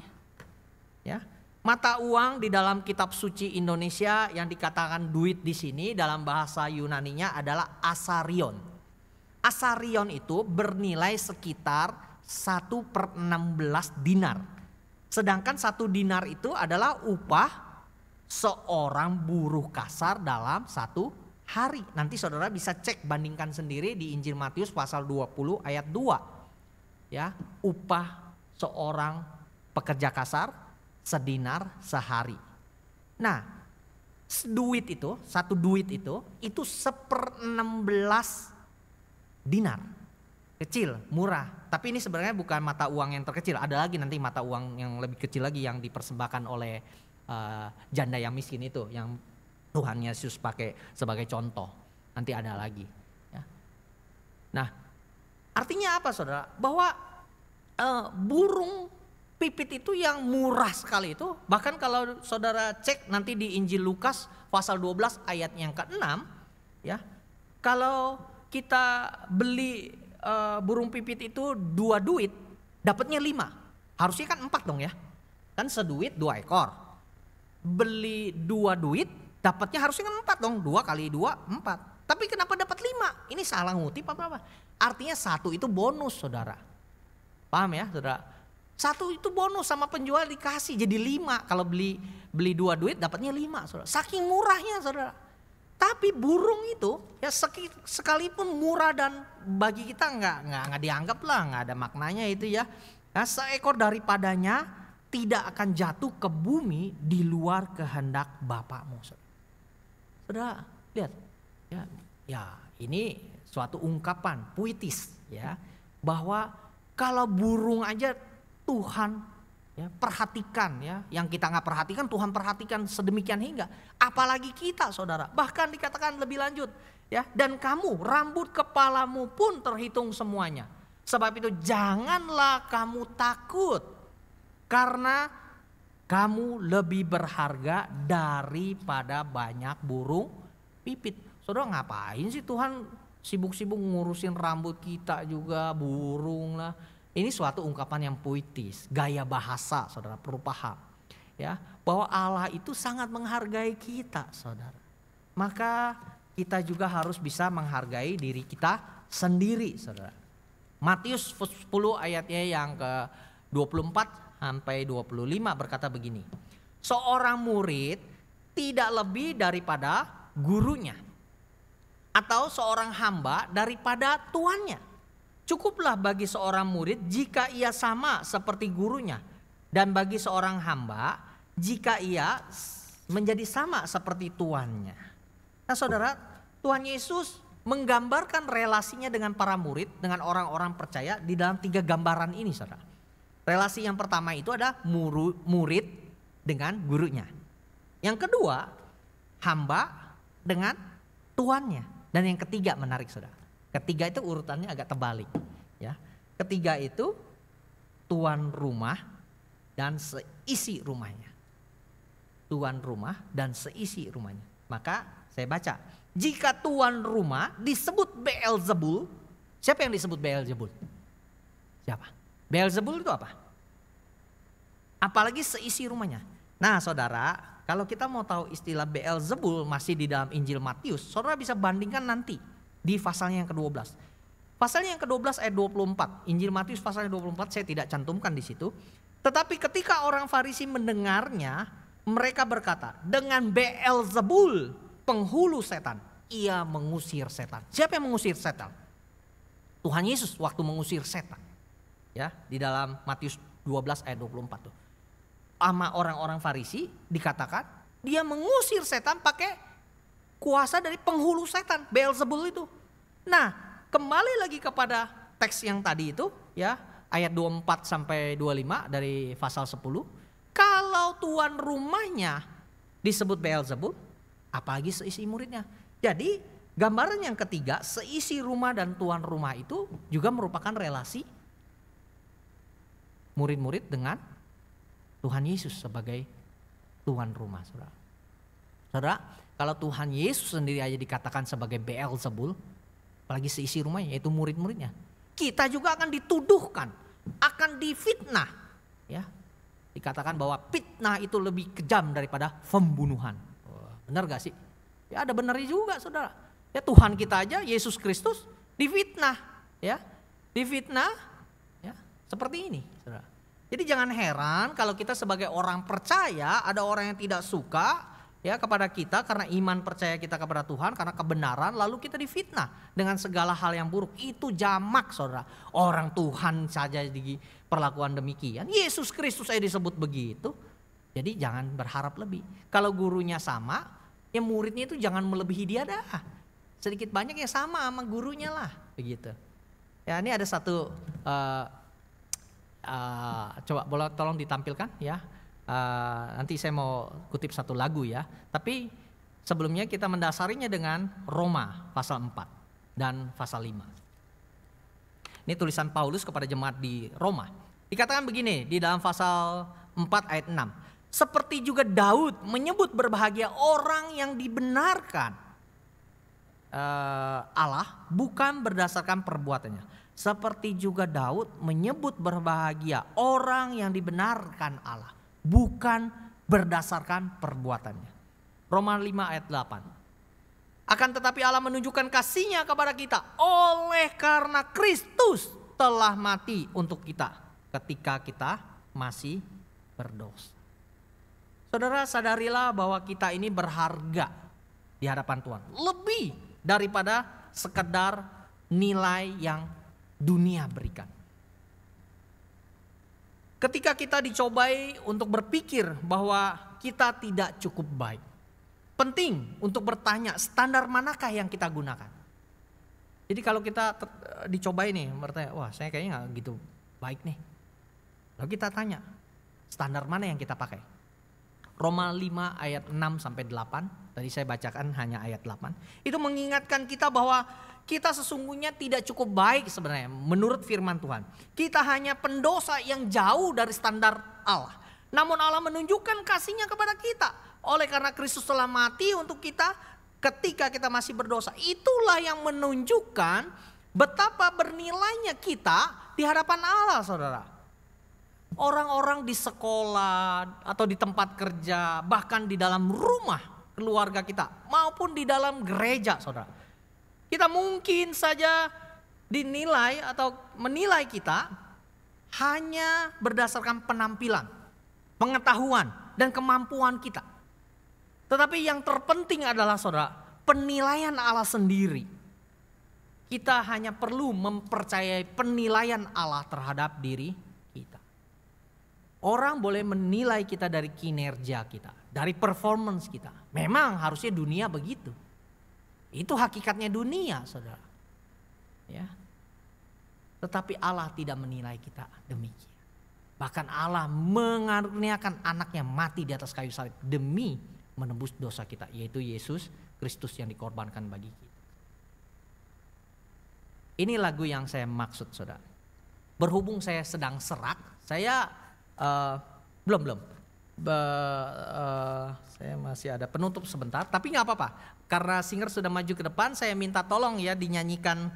Ya. Mata uang di dalam kitab suci Indonesia yang dikatakan duit di sini dalam bahasa Yunaninya adalah asarion. Asarion itu bernilai sekitar 1/16 dinar. Sedangkan 1 dinar itu adalah upah seorang buruh kasar dalam 1 hari. Nanti saudara bisa cek, bandingkan sendiri di Injil Matius pasal 20 ayat 2. Ya, upah seorang pekerja kasar sedinar sehari. Nah, duit itu, 1 duit itu 1/16 dinar. Kecil, murah. Tapi ini sebenarnya bukan mata uang yang terkecil. Ada lagi nanti mata uang yang lebih kecil lagi yang dipersembahkan oleh janda yang miskin itu, yang Tuhan Yesus pakai sebagai contoh. Nanti ada lagi. Ya. Nah, artinya apa saudara? Bahwa burung pipit itu yang murah sekali itu. Bahkan kalau saudara cek nanti di Injil Lukas pasal 12 ayat yang ke-6. Ya, kalau kita beli burung pipit itu 2 duit, dapatnya 5. Harusnya kan 4 dong ya. Kan seduit 2 ekor. Beli 2 duit, dapatnya harusnya kan 4 dong. 2 kali 2, 4. Tapi kenapa dapat 5? Ini salah ngutip apa? Artinya 1 itu bonus saudara. Paham ya saudara? 1 itu bonus sama penjual dikasih jadi 5. Kalau beli 2 duit dapatnya 5 saudara. Saking murahnya saudara. Tapi burung itu ya sekalipun murah dan bagi kita nggak dianggap lah, nggak ada maknanya itu ya. Nah, seekor daripadanya tidak akan jatuh ke bumi di luar kehendak Bapakmu. Saudara lihat ya ini suatu ungkapan puitis ya, bahwa kalau burung aja Tuhan ya, perhatikan ya, yang kita nggak perhatikan Tuhan perhatikan sedemikian hingga, apalagi kita saudara. Bahkan dikatakan lebih lanjut ya, dan kamu rambut kepalamu pun terhitung semuanya. Sebab itu janganlah kamu takut, karena kamu lebih berharga daripada banyak burung pipit. Saudara, ngapain sih Tuhan sibuk-sibuk ngurusin rambut kita juga, burung lah. Ini suatu ungkapan yang puitis, gaya bahasa saudara, perlu paham. Ya, bahwa Allah itu sangat menghargai kita saudara. Maka kita juga harus bisa menghargai diri kita sendiri saudara. Matius 10 ayatnya yang ke-24 sampai 25 berkata begini. Seorang murid tidak lebih daripada gurunya, atau seorang hamba daripada tuannya. Cukuplah bagi seorang murid jika ia sama seperti gurunya, dan bagi seorang hamba jika ia menjadi sama seperti tuannya. Nah saudara, Tuhan Yesus menggambarkan relasinya dengan para murid, dengan orang-orang percaya di dalam 3 gambaran ini saudara. Relasi yang pertama itu ada murid dengan gurunya. Yang kedua, hamba dengan tuannya. Dan yang ketiga menarik saudara. Ketiga itu urutannya agak terbalik ya. Ketiga itu tuan rumah dan seisi rumahnya. Tuan rumah dan seisi rumahnya. Maka saya baca, jika tuan rumah disebut Beelzebul, siapa yang disebut Beelzebul? Siapa? Beelzebul itu apa? Apalagi seisi rumahnya. Nah saudara, kalau kita mau tahu istilah Beelzebul masih di dalam Injil Matius, saudara bisa bandingkan nanti di pasalnya yang ke-12. Pasalnya yang ke-12 ayat 24. Injil Matius pasalnya 24 saya tidak cantumkan di situ. Tetapi ketika orang Farisi mendengarnya, mereka berkata, dengan Beelzebul, penghulu setan, ia mengusir setan. Siapa yang mengusir setan? Tuhan Yesus waktu mengusir setan. Ya, di dalam Matius 12 ayat 24 tuh. Sama orang-orang Farisi dikatakan dia mengusir setan pakai kuasa dari penghulu setan, Beelzebul itu. Nah, kembali lagi kepada teks yang tadi itu ya, ayat 24 sampai 25 dari pasal 10. Kalau tuan rumahnya disebut Beelzebul, apalagi seisi muridnya. Jadi, gambaran yang ketiga, seisi rumah dan tuan rumah itu juga merupakan relasi murid-murid dengan Tuhan Yesus sebagai tuan rumah, saudara. Saudara, kalau Tuhan Yesus sendiri aja dikatakan sebagai Beelzebul, apalagi seisi rumahnya yaitu murid-muridnya. Kita juga akan dituduhkan, akan difitnah. Ya, dikatakan bahwa fitnah itu lebih kejam daripada pembunuhan. Benar gak sih? Ya ada benarnya juga saudara. Ya Tuhan kita aja Yesus Kristus difitnah. Ya, difitnah ya, Seperti ini, saudara. Jadi jangan heran kalau kita sebagai orang percaya ada orang yang tidak suka ya kepada kita karena iman percaya kita kepada Tuhan, karena kebenaran, lalu kita difitnah dengan segala hal yang buruk. Itu jamak, saudara. Orang Tuhan saja diperlakukan demikian. Yesus Kristus saja disebut begitu. Jadi jangan berharap lebih. Kalau gurunya sama, ya muridnya itu jangan melebihi dia dah. Sedikit banyak ya sama gurunya lah, begitu. Ya, ini ada satu coba boleh tolong ditampilkan ya. Nanti saya mau kutip satu lagu ya. Tapi sebelumnya kita mendasarinya dengan Roma pasal 4 dan pasal 5. Ini tulisan Paulus kepada jemaat di Roma. Dikatakan begini di dalam pasal 4 ayat 6. Seperti juga Daud menyebut berbahagia orang yang dibenarkan Allah bukan berdasarkan perbuatannya. Seperti juga Daud menyebut berbahagia orang yang dibenarkan Allah, bukan berdasarkan perbuatannya. Roma 5 ayat 8. Akan tetapi Allah menunjukkan kasih-Nya kepada kita oleh karena Kristus telah mati untuk kita ketika kita masih berdosa. Saudara, sadarilah bahwa kita ini berharga di hadapan Tuhan. Lebih daripada sekedar nilai yang dunia berikan. Ketika kita dicobai untuk berpikir bahwa kita tidak cukup baik, penting untuk bertanya standar manakah yang kita gunakan. Jadi kalau kita dicobai nih, bertanya, wah saya kayaknya gak gitu baik nih. Lalu kita tanya, standar mana yang kita pakai? Roma 5 ayat 6 sampai 8, tadi saya bacakan hanya ayat 8. Itu mengingatkan kita bahwa kita sesungguhnya tidak cukup baik sebenarnya menurut firman Tuhan. Kita hanya pendosa yang jauh dari standar Allah. Namun Allah menunjukkan kasih-Nya kepada kita. Oleh karena Kristus telah mati untuk kita ketika kita masih berdosa. Itulah yang menunjukkan betapa bernilainya kita di hadapan Allah, saudara. Orang-orang di sekolah atau di tempat kerja, bahkan di dalam rumah keluarga kita maupun di dalam gereja, saudara. Kita mungkin saja dinilai atau menilai kita hanya berdasarkan penampilan, pengetahuan, dan kemampuan kita. Tetapi yang terpenting adalah, saudara, penilaian Allah sendiri. Kita hanya perlu mempercayai penilaian Allah terhadap diri kita. Orang boleh menilai kita dari kinerja kita, dari performance kita. Memang harusnya dunia begitu. Itu hakikatnya dunia, saudara. Ya. Tetapi Allah tidak menilai kita demikian. Bahkan Allah mengaruniakan anaknya mati di atas kayu salib demi menebus dosa kita, yaitu Yesus Kristus yang dikorbankan bagi kita. Ini lagu yang saya maksud, saudara. Berhubung saya sedang serak, saya belum. Saya masih ada penutup sebentar, tapi nggak apa-apa. Karena singer sudah maju ke depan, saya minta tolong ya dinyanyikan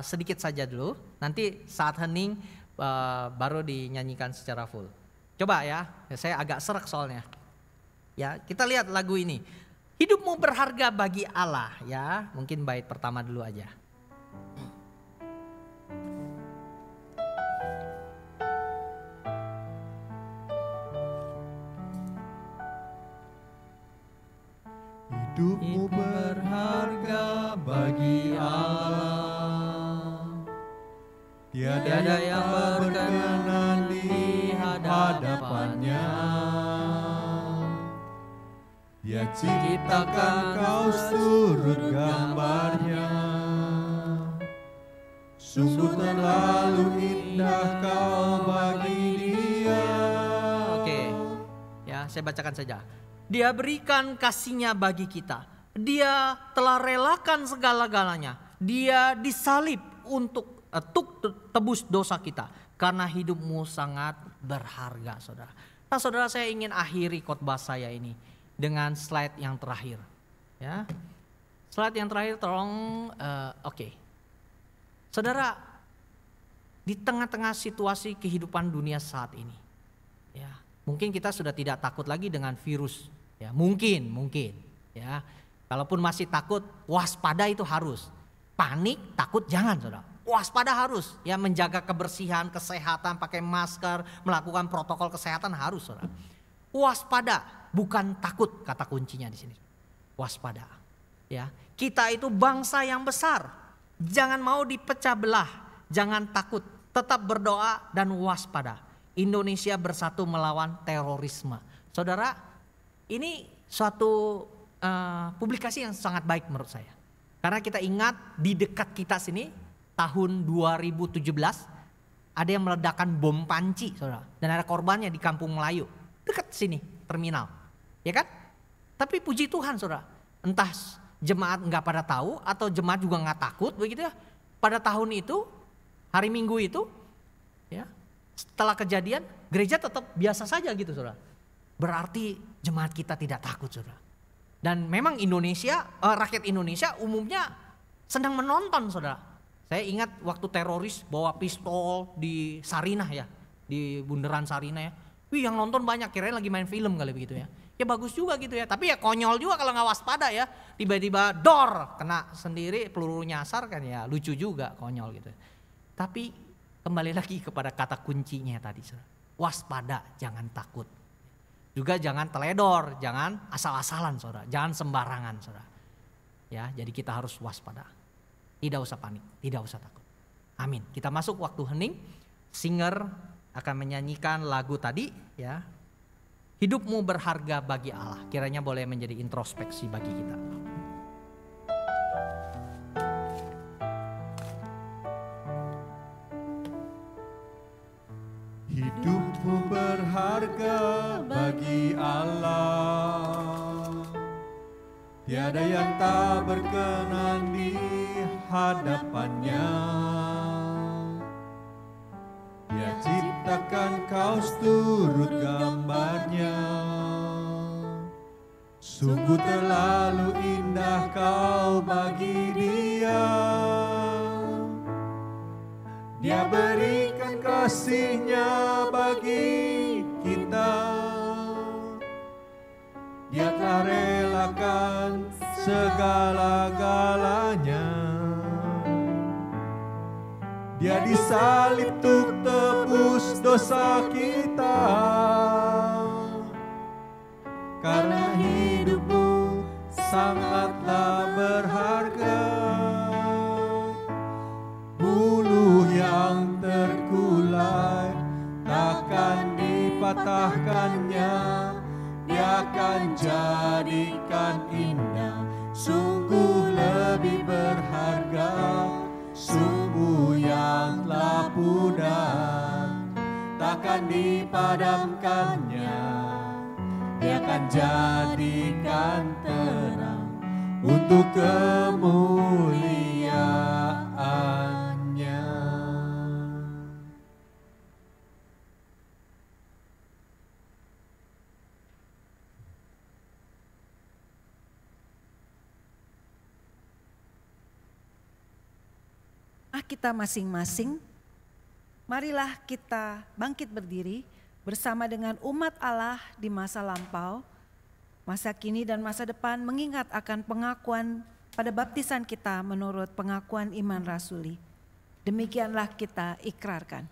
sedikit saja dulu. Nanti saat hening baru dinyanyikan secara full. Coba ya, saya agak serak soalnya. Ya, kita lihat lagu ini. Hidupmu berharga bagi Allah, ya. Mungkin bait pertama dulu aja. Hidupmu berharga bagi Allah. Tiada yang berkenan di hadapannya. Dia ciptakan kau surut gambarnya. Sungguh terlalu indah kau bagi dia. Oke, ya saya bacakan saja. Dia berikan kasih-Nya bagi kita. Dia telah relakan segala-galanya. Dia disalib untuk tebus dosa kita. Karena hidupmu sangat berharga, saudara. Nah, saudara, saya ingin akhiri khotbah saya ini dengan slide yang terakhir. Ya, slide yang terakhir tolong. Oke. Saudara, di tengah-tengah situasi kehidupan dunia saat ini, ya, mungkin kita sudah tidak takut lagi dengan virus. Ya, mungkin ya. Kalaupun masih takut, waspada itu harus. Panik, takut jangan, saudara. waspada harus. Ya, menjaga kebersihan, kesehatan, pakai masker, melakukan protokol kesehatan harus, saudara. Waspada, bukan takut, kata kuncinya di sini. Waspada. Ya, kita itu bangsa yang besar. Jangan mau dipecah belah, jangan takut, tetap berdoa dan waspada. Indonesia bersatu melawan terorisme. Saudara, ini suatu publikasi yang sangat baik menurut saya. Karena kita ingat di dekat kita sini tahun 2017 ada yang meledakkan bom panci, saudara. Dan ada korbannya di Kampung Melayu, dekat sini terminal, ya kan? Tapi puji Tuhan, saudara, entah jemaat nggak pada tahu atau jemaat juga nggak takut begitu ya. Pada tahun itu, hari Minggu itu, ya, setelah kejadian gereja tetap biasa saja gitu, saudara. Berarti jemaat kita tidak takut, saudara. Dan memang Indonesia, rakyat Indonesia umumnya sedang menonton, saudara. Saya ingat waktu teroris bawa pistol di Sarinah ya, di bundaran Sarinah ya. Wih, yang nonton banyak, kirain lagi main film kali begitu ya. Ya bagus juga gitu ya, tapi ya konyol juga kalau nggak waspada ya. Tiba-tiba dor, kena sendiri, peluru nyasar kan ya, lucu juga, konyol gitu. Tapi kembali lagi kepada kata kuncinya tadi, saudara. Waspada, jangan takut. Juga jangan teledor, jangan asal-asalan, saudara. Jangan sembarangan, saudara. Ya, jadi kita harus waspada. Tidak usah panik, tidak usah takut. Amin. Kita masuk waktu hening. Singer akan menyanyikan lagu tadi, ya. Hidupmu berharga bagi Allah. Kiranya boleh menjadi introspeksi bagi kita. Hidupmu berharga bagi Allah. Tiada yang tak berkenan di hadapannya. Dia ciptakan kau turut gambarnya. Sungguh terlalu indah kau bagi Dia. Dia berikan kasih-Nya bagi kita. Dia telah relakan segala-galanya. Dia disalib untuk tebus dosa kita. Karena hidupmu sangatlah berharga. Bulu yang terkulai takkan dipatahkannya. Dia akan jadikan indah. Sungguh lebih berharga. Sumbu yang telah pudar takkan dipadamkannya. Dia akan jadikan terang untuk kemuliaan-Nya. Kita masing-masing, marilah kita bangkit berdiri bersama dengan umat Allah di masa lampau, masa kini dan masa depan, mengingat akan pengakuan pada baptisan kita menurut pengakuan iman rasuli. Demikianlah kita ikrarkan.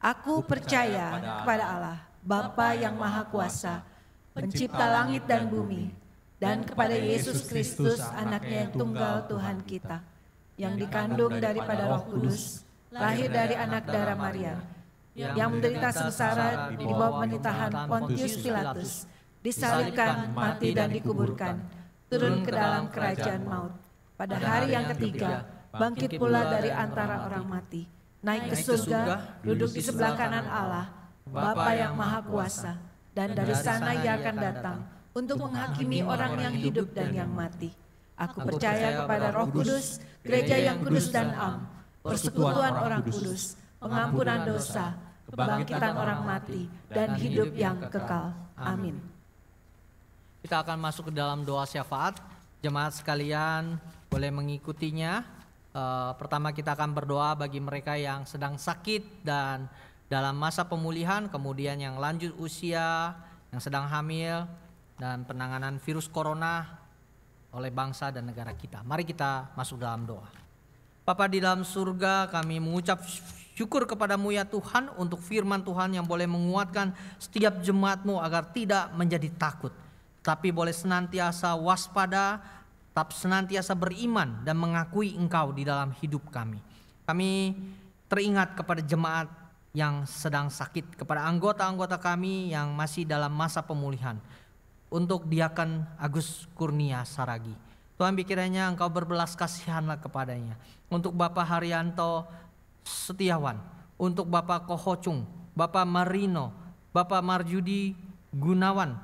Aku percaya kepada Allah, Bapa yang Maha Kuasa, pencipta langit dan bumi, dan kepada Yesus Kristus, anaknya yang tunggal Tuhan kita, yang dikandung daripada Roh Kudus, lahir dari anak darah Maria, yang menderita sengsara di bawah pemerintahan Pontius Pilatus, disalibkan, mati dan dikuburkan, turun ke dalam kerajaan maut. Pada hari yang ketiga, bangkit pula dari antara orang mati, naik ke surga, duduk di sebelah kanan Allah, Bapa yang Maha Kuasa, dan dari sana Ia akan datang untuk menghakimi orang yang hidup dan yang mati. Aku percaya kepada Roh Kudus, gereja yang kudus dan am, persekutuan orang kudus, pengampunan dosa, kebangkitan orang mati, dan hidup yang kekal. Amin. Kita akan masuk ke dalam doa syafaat. Jemaat sekalian boleh mengikutinya. Pertama kita akan berdoa bagi mereka yang sedang sakit dan dalam masa pemulihan, kemudian yang lanjut usia, yang sedang hamil, dan penanganan virus corona oleh bangsa dan negara kita. Mari kita masuk dalam doa. Bapa di dalam surga, kami mengucap syukur kepadamu ya Tuhan untuk firman Tuhan yang boleh menguatkan setiap jemaat-Mu agar tidak menjadi takut, tapi boleh senantiasa waspada, tetap senantiasa beriman dan mengakui Engkau di dalam hidup kami. Kami teringat kepada jemaat yang sedang sakit, kepada anggota-anggota kami yang masih dalam masa pemulihan. Untuk Diaken Agus Kurnia Saragi, Tuhan kiranya Engkau berbelas kasihanlah kepadanya. Untuk Bapak Haryanto Setiawan, untuk Bapak Kohocung, Bapak Marino, Bapak Marjudi Gunawan,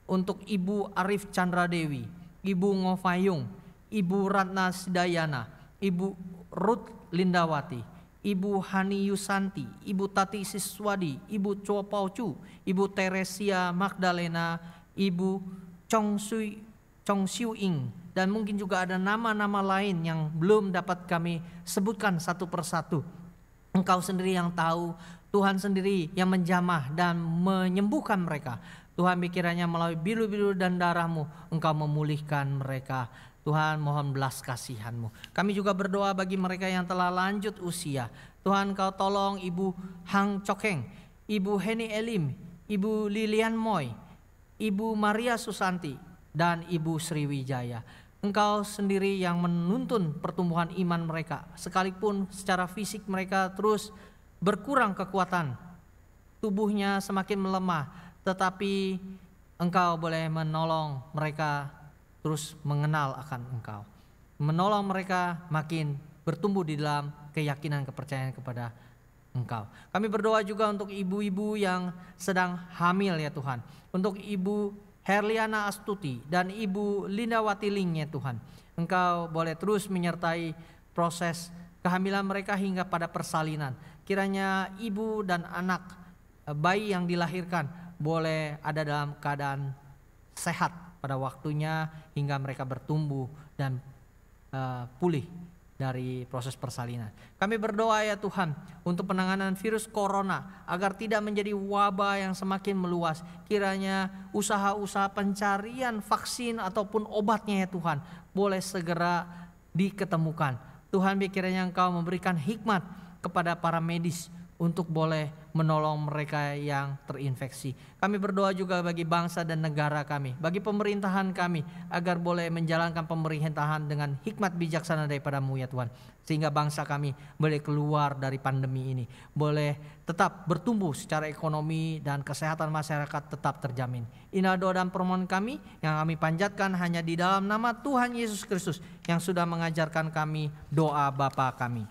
untuk Ibu Arif Chandra Dewi, Ibu Ngofayung, Ibu Ratna Sidayana, Ibu Ruth Lindawati, Ibu Hani Yusanti, Ibu Tati Siswadi, Ibu Cho Paucu, Ibu Teresia Magdalena, Ibu Chong Siu Ing, dan mungkin juga ada nama-nama lain yang belum dapat kami sebutkan satu persatu. Engkau sendiri yang tahu, Tuhan sendiri yang menjamah dan menyembuhkan mereka. Tuhan kiranya melalui biru-biru dan darah-Mu Engkau memulihkan mereka. Tuhan mohon belas kasihan-Mu. Kami juga berdoa bagi mereka yang telah lanjut usia. Tuhan Kau tolong Ibu Hang Chokeng, Ibu Heni Elim, Ibu Lilian Moy, Ibu Maria Susanti, dan Ibu Sriwijaya. Engkau sendiri yang menuntun pertumbuhan iman mereka, sekalipun secara fisik mereka terus berkurang kekuatan, tubuhnya semakin melemah, tetapi Engkau boleh menolong mereka terus mengenal akan Engkau, menolong mereka makin bertumbuh di dalam keyakinan kepercayaan kepada Engkau. Kami berdoa juga untuk ibu-ibu yang sedang hamil ya Tuhan, untuk Ibu Herliana Astuti dan Ibu Lindawati Ling ya Tuhan. Engkau boleh terus menyertai proses kehamilan mereka hingga pada persalinan. Kiranya ibu dan anak bayi yang dilahirkan boleh ada dalam keadaan sehat pada waktunya hingga mereka bertumbuh dan pulih dari proses persalinan. Kami berdoa ya Tuhan untuk penanganan virus corona agar tidak menjadi wabah yang semakin meluas. Kiranya usaha-usaha pencarian vaksin ataupun obatnya ya Tuhan boleh segera diketemukan. Tuhan kiranya Engkau memberikan hikmat kepada para medis untuk boleh menolong mereka yang terinfeksi. Kami berdoa juga bagi bangsa dan negara kami, bagi pemerintahan kami, agar boleh menjalankan pemerintahan dengan hikmat bijaksana daripada-Mu ya Tuhan. Sehingga bangsa kami boleh keluar dari pandemi ini, boleh tetap bertumbuh secara ekonomi dan kesehatan masyarakat tetap terjamin. Inilah doa dan permohonan kami yang kami panjatkan hanya di dalam nama Tuhan Yesus Kristus yang sudah mengajarkan kami doa Bapa kami.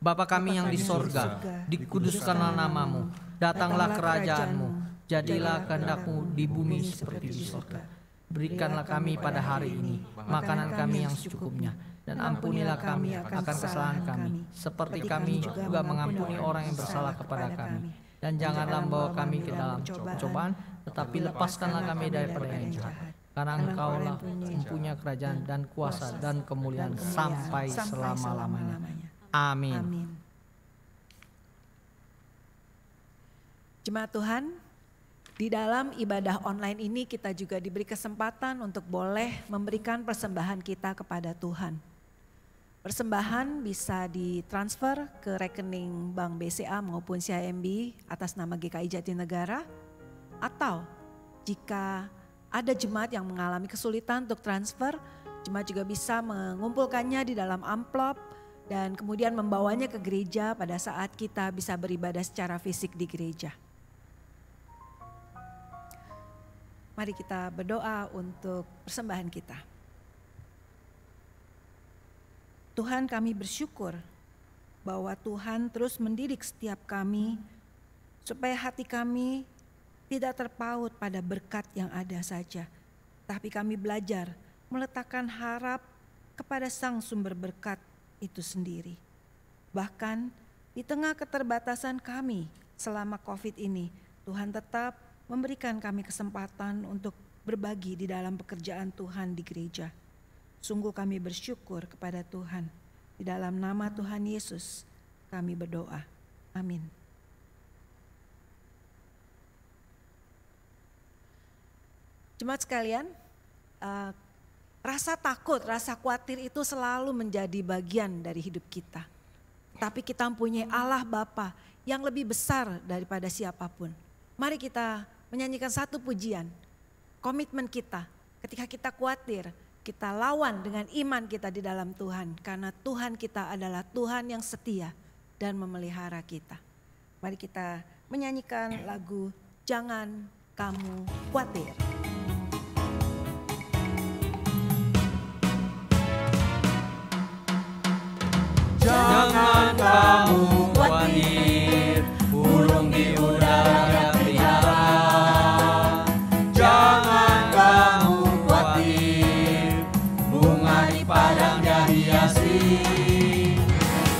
Bapa kami yang di sorga, dikuduskanlah nama-Mu, datanglah kerajaan-Mu, jadilah kehendak-Mu di bumi seperti di sorga. Berikanlah kami pada hari ini makanan kami yang secukupnya, dan ampunilah kami akan kesalahan kami, seperti kami juga mengampuni orang yang bersalah kepada kami. Dan janganlah membawa kami ke dalam cobaan, tetapi lepaskanlah kami daripada yang jahat. Karena Engkaulah mempunyai kerajaan dan kuasa dan kemuliaan sampai selama-lamanya. Amin. Jemaat Tuhan, di dalam ibadah online ini kita juga diberi kesempatan untuk boleh memberikan persembahan kita kepada Tuhan. Persembahan bisa ditransfer ke rekening Bank BCA maupun CIMB atas nama GKI Jatinegara, atau jika ada jemaat yang mengalami kesulitan untuk transfer, jemaat juga bisa mengumpulkannya di dalam amplop dan kemudian membawanya ke gereja pada saat kita bisa beribadah secara fisik di gereja. Mari kita berdoa untuk persembahan kita. Tuhan, kami bersyukur bahwa Tuhan terus mendidik setiap kami supaya hati kami tidak terpaut pada berkat yang ada saja, tapi kami belajar meletakkan harap kepada Sang Sumber berkat itu sendiri. Bahkan di tengah keterbatasan kami selama COVID ini, Tuhan tetap memberikan kami kesempatan untuk berbagi di dalam pekerjaan Tuhan di gereja. Sungguh kami bersyukur kepada Tuhan. Di dalam nama Tuhan Yesus kami berdoa. Amin. Jemaat sekalian, Rasa takut, rasa khawatir itu selalu menjadi bagian dari hidup kita. Tapi kita mempunyai Allah Bapa yang lebih besar daripada siapapun. Mari kita menyanyikan satu pujian. Komitmen kita ketika kita khawatir, kita lawan dengan iman kita di dalam Tuhan. Karena Tuhan kita adalah Tuhan yang setia dan memelihara kita. Mari kita menyanyikan lagu Jangan Kamu Khawatir. Jangan kamu khawatir, burung di udara dia pelihara. Jangan kamu khawatir, bunga di padang dia hiasi.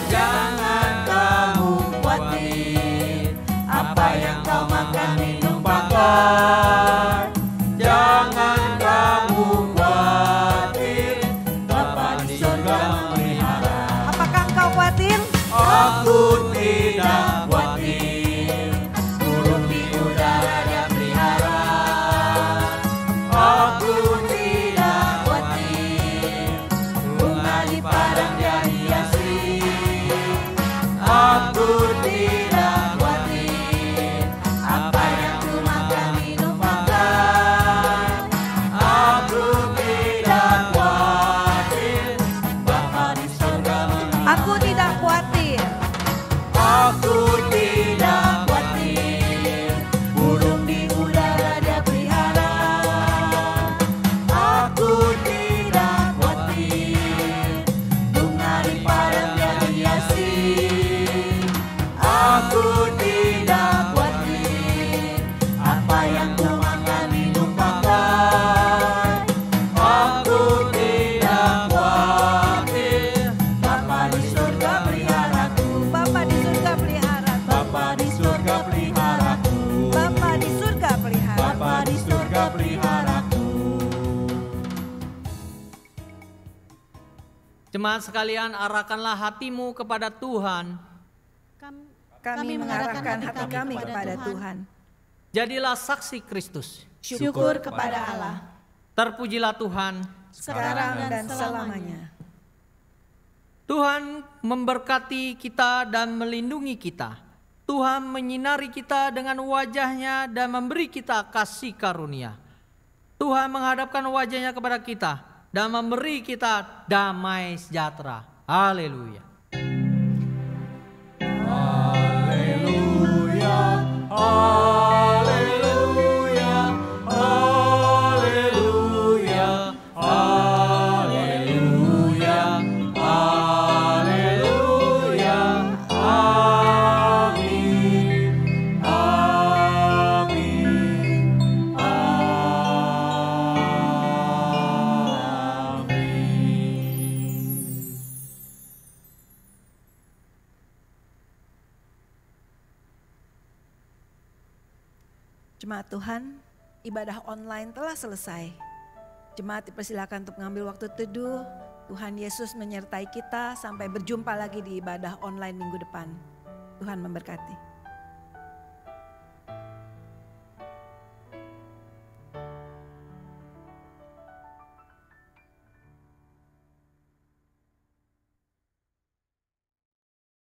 Jangan kamu khawatir, apa yang kau makan minum pakai. Jangan kamu khawatir, Bapa di surga memelihara. Apakah engkau khawatir? Aku tidak khawatir, burung di udara dia pelihara. Aku tidak khawatir, bunga di padang dia hiasi. Aku tidak khawatir, apa yang ku makan minum pakai. Aku tidak khawatir, Bapa di surga memelihara. Aku tidak khawatir. Aku tidak khawatir, burung di udara dia pelihara. Aku tidak khawatir, bunga di padang dia hiasi. Aku tidak khawatir, apa yang ku makan minum pakai. Aku tidak khawatir, Bapa di surga peliharaku. Bapa di surga pelihara. Bapa di surga peliharaku. Bapa di surga pelihara. Bapa di surga peliharaku. Jemaat sekalian, arahkanlah hatimu kepada Tuhan. Kami mengarahkan hati kami kepada Tuhan. Jadilah saksi Kristus. Syukur kepada Allah. Terpujilah Tuhan. Sekarang dan selamanya. Tuhan memberkati kita dan melindungi kita. Tuhan menyinari kita dengan wajah-Nya dan memberi kita kasih karunia. Tuhan menghadapkan wajah-Nya kepada kita dan memberi kita damai sejahtera. Haleluya. Haleluya, haleluya, haleluya, haleluya, haleluya, amin, amin, amin. Jemaat Tuhan, ibadah online telah selesai. Jemaat dipersilakan untuk mengambil waktu teduh. Tuhan Yesus menyertai kita sampai berjumpa lagi di ibadah online minggu depan. Tuhan memberkati.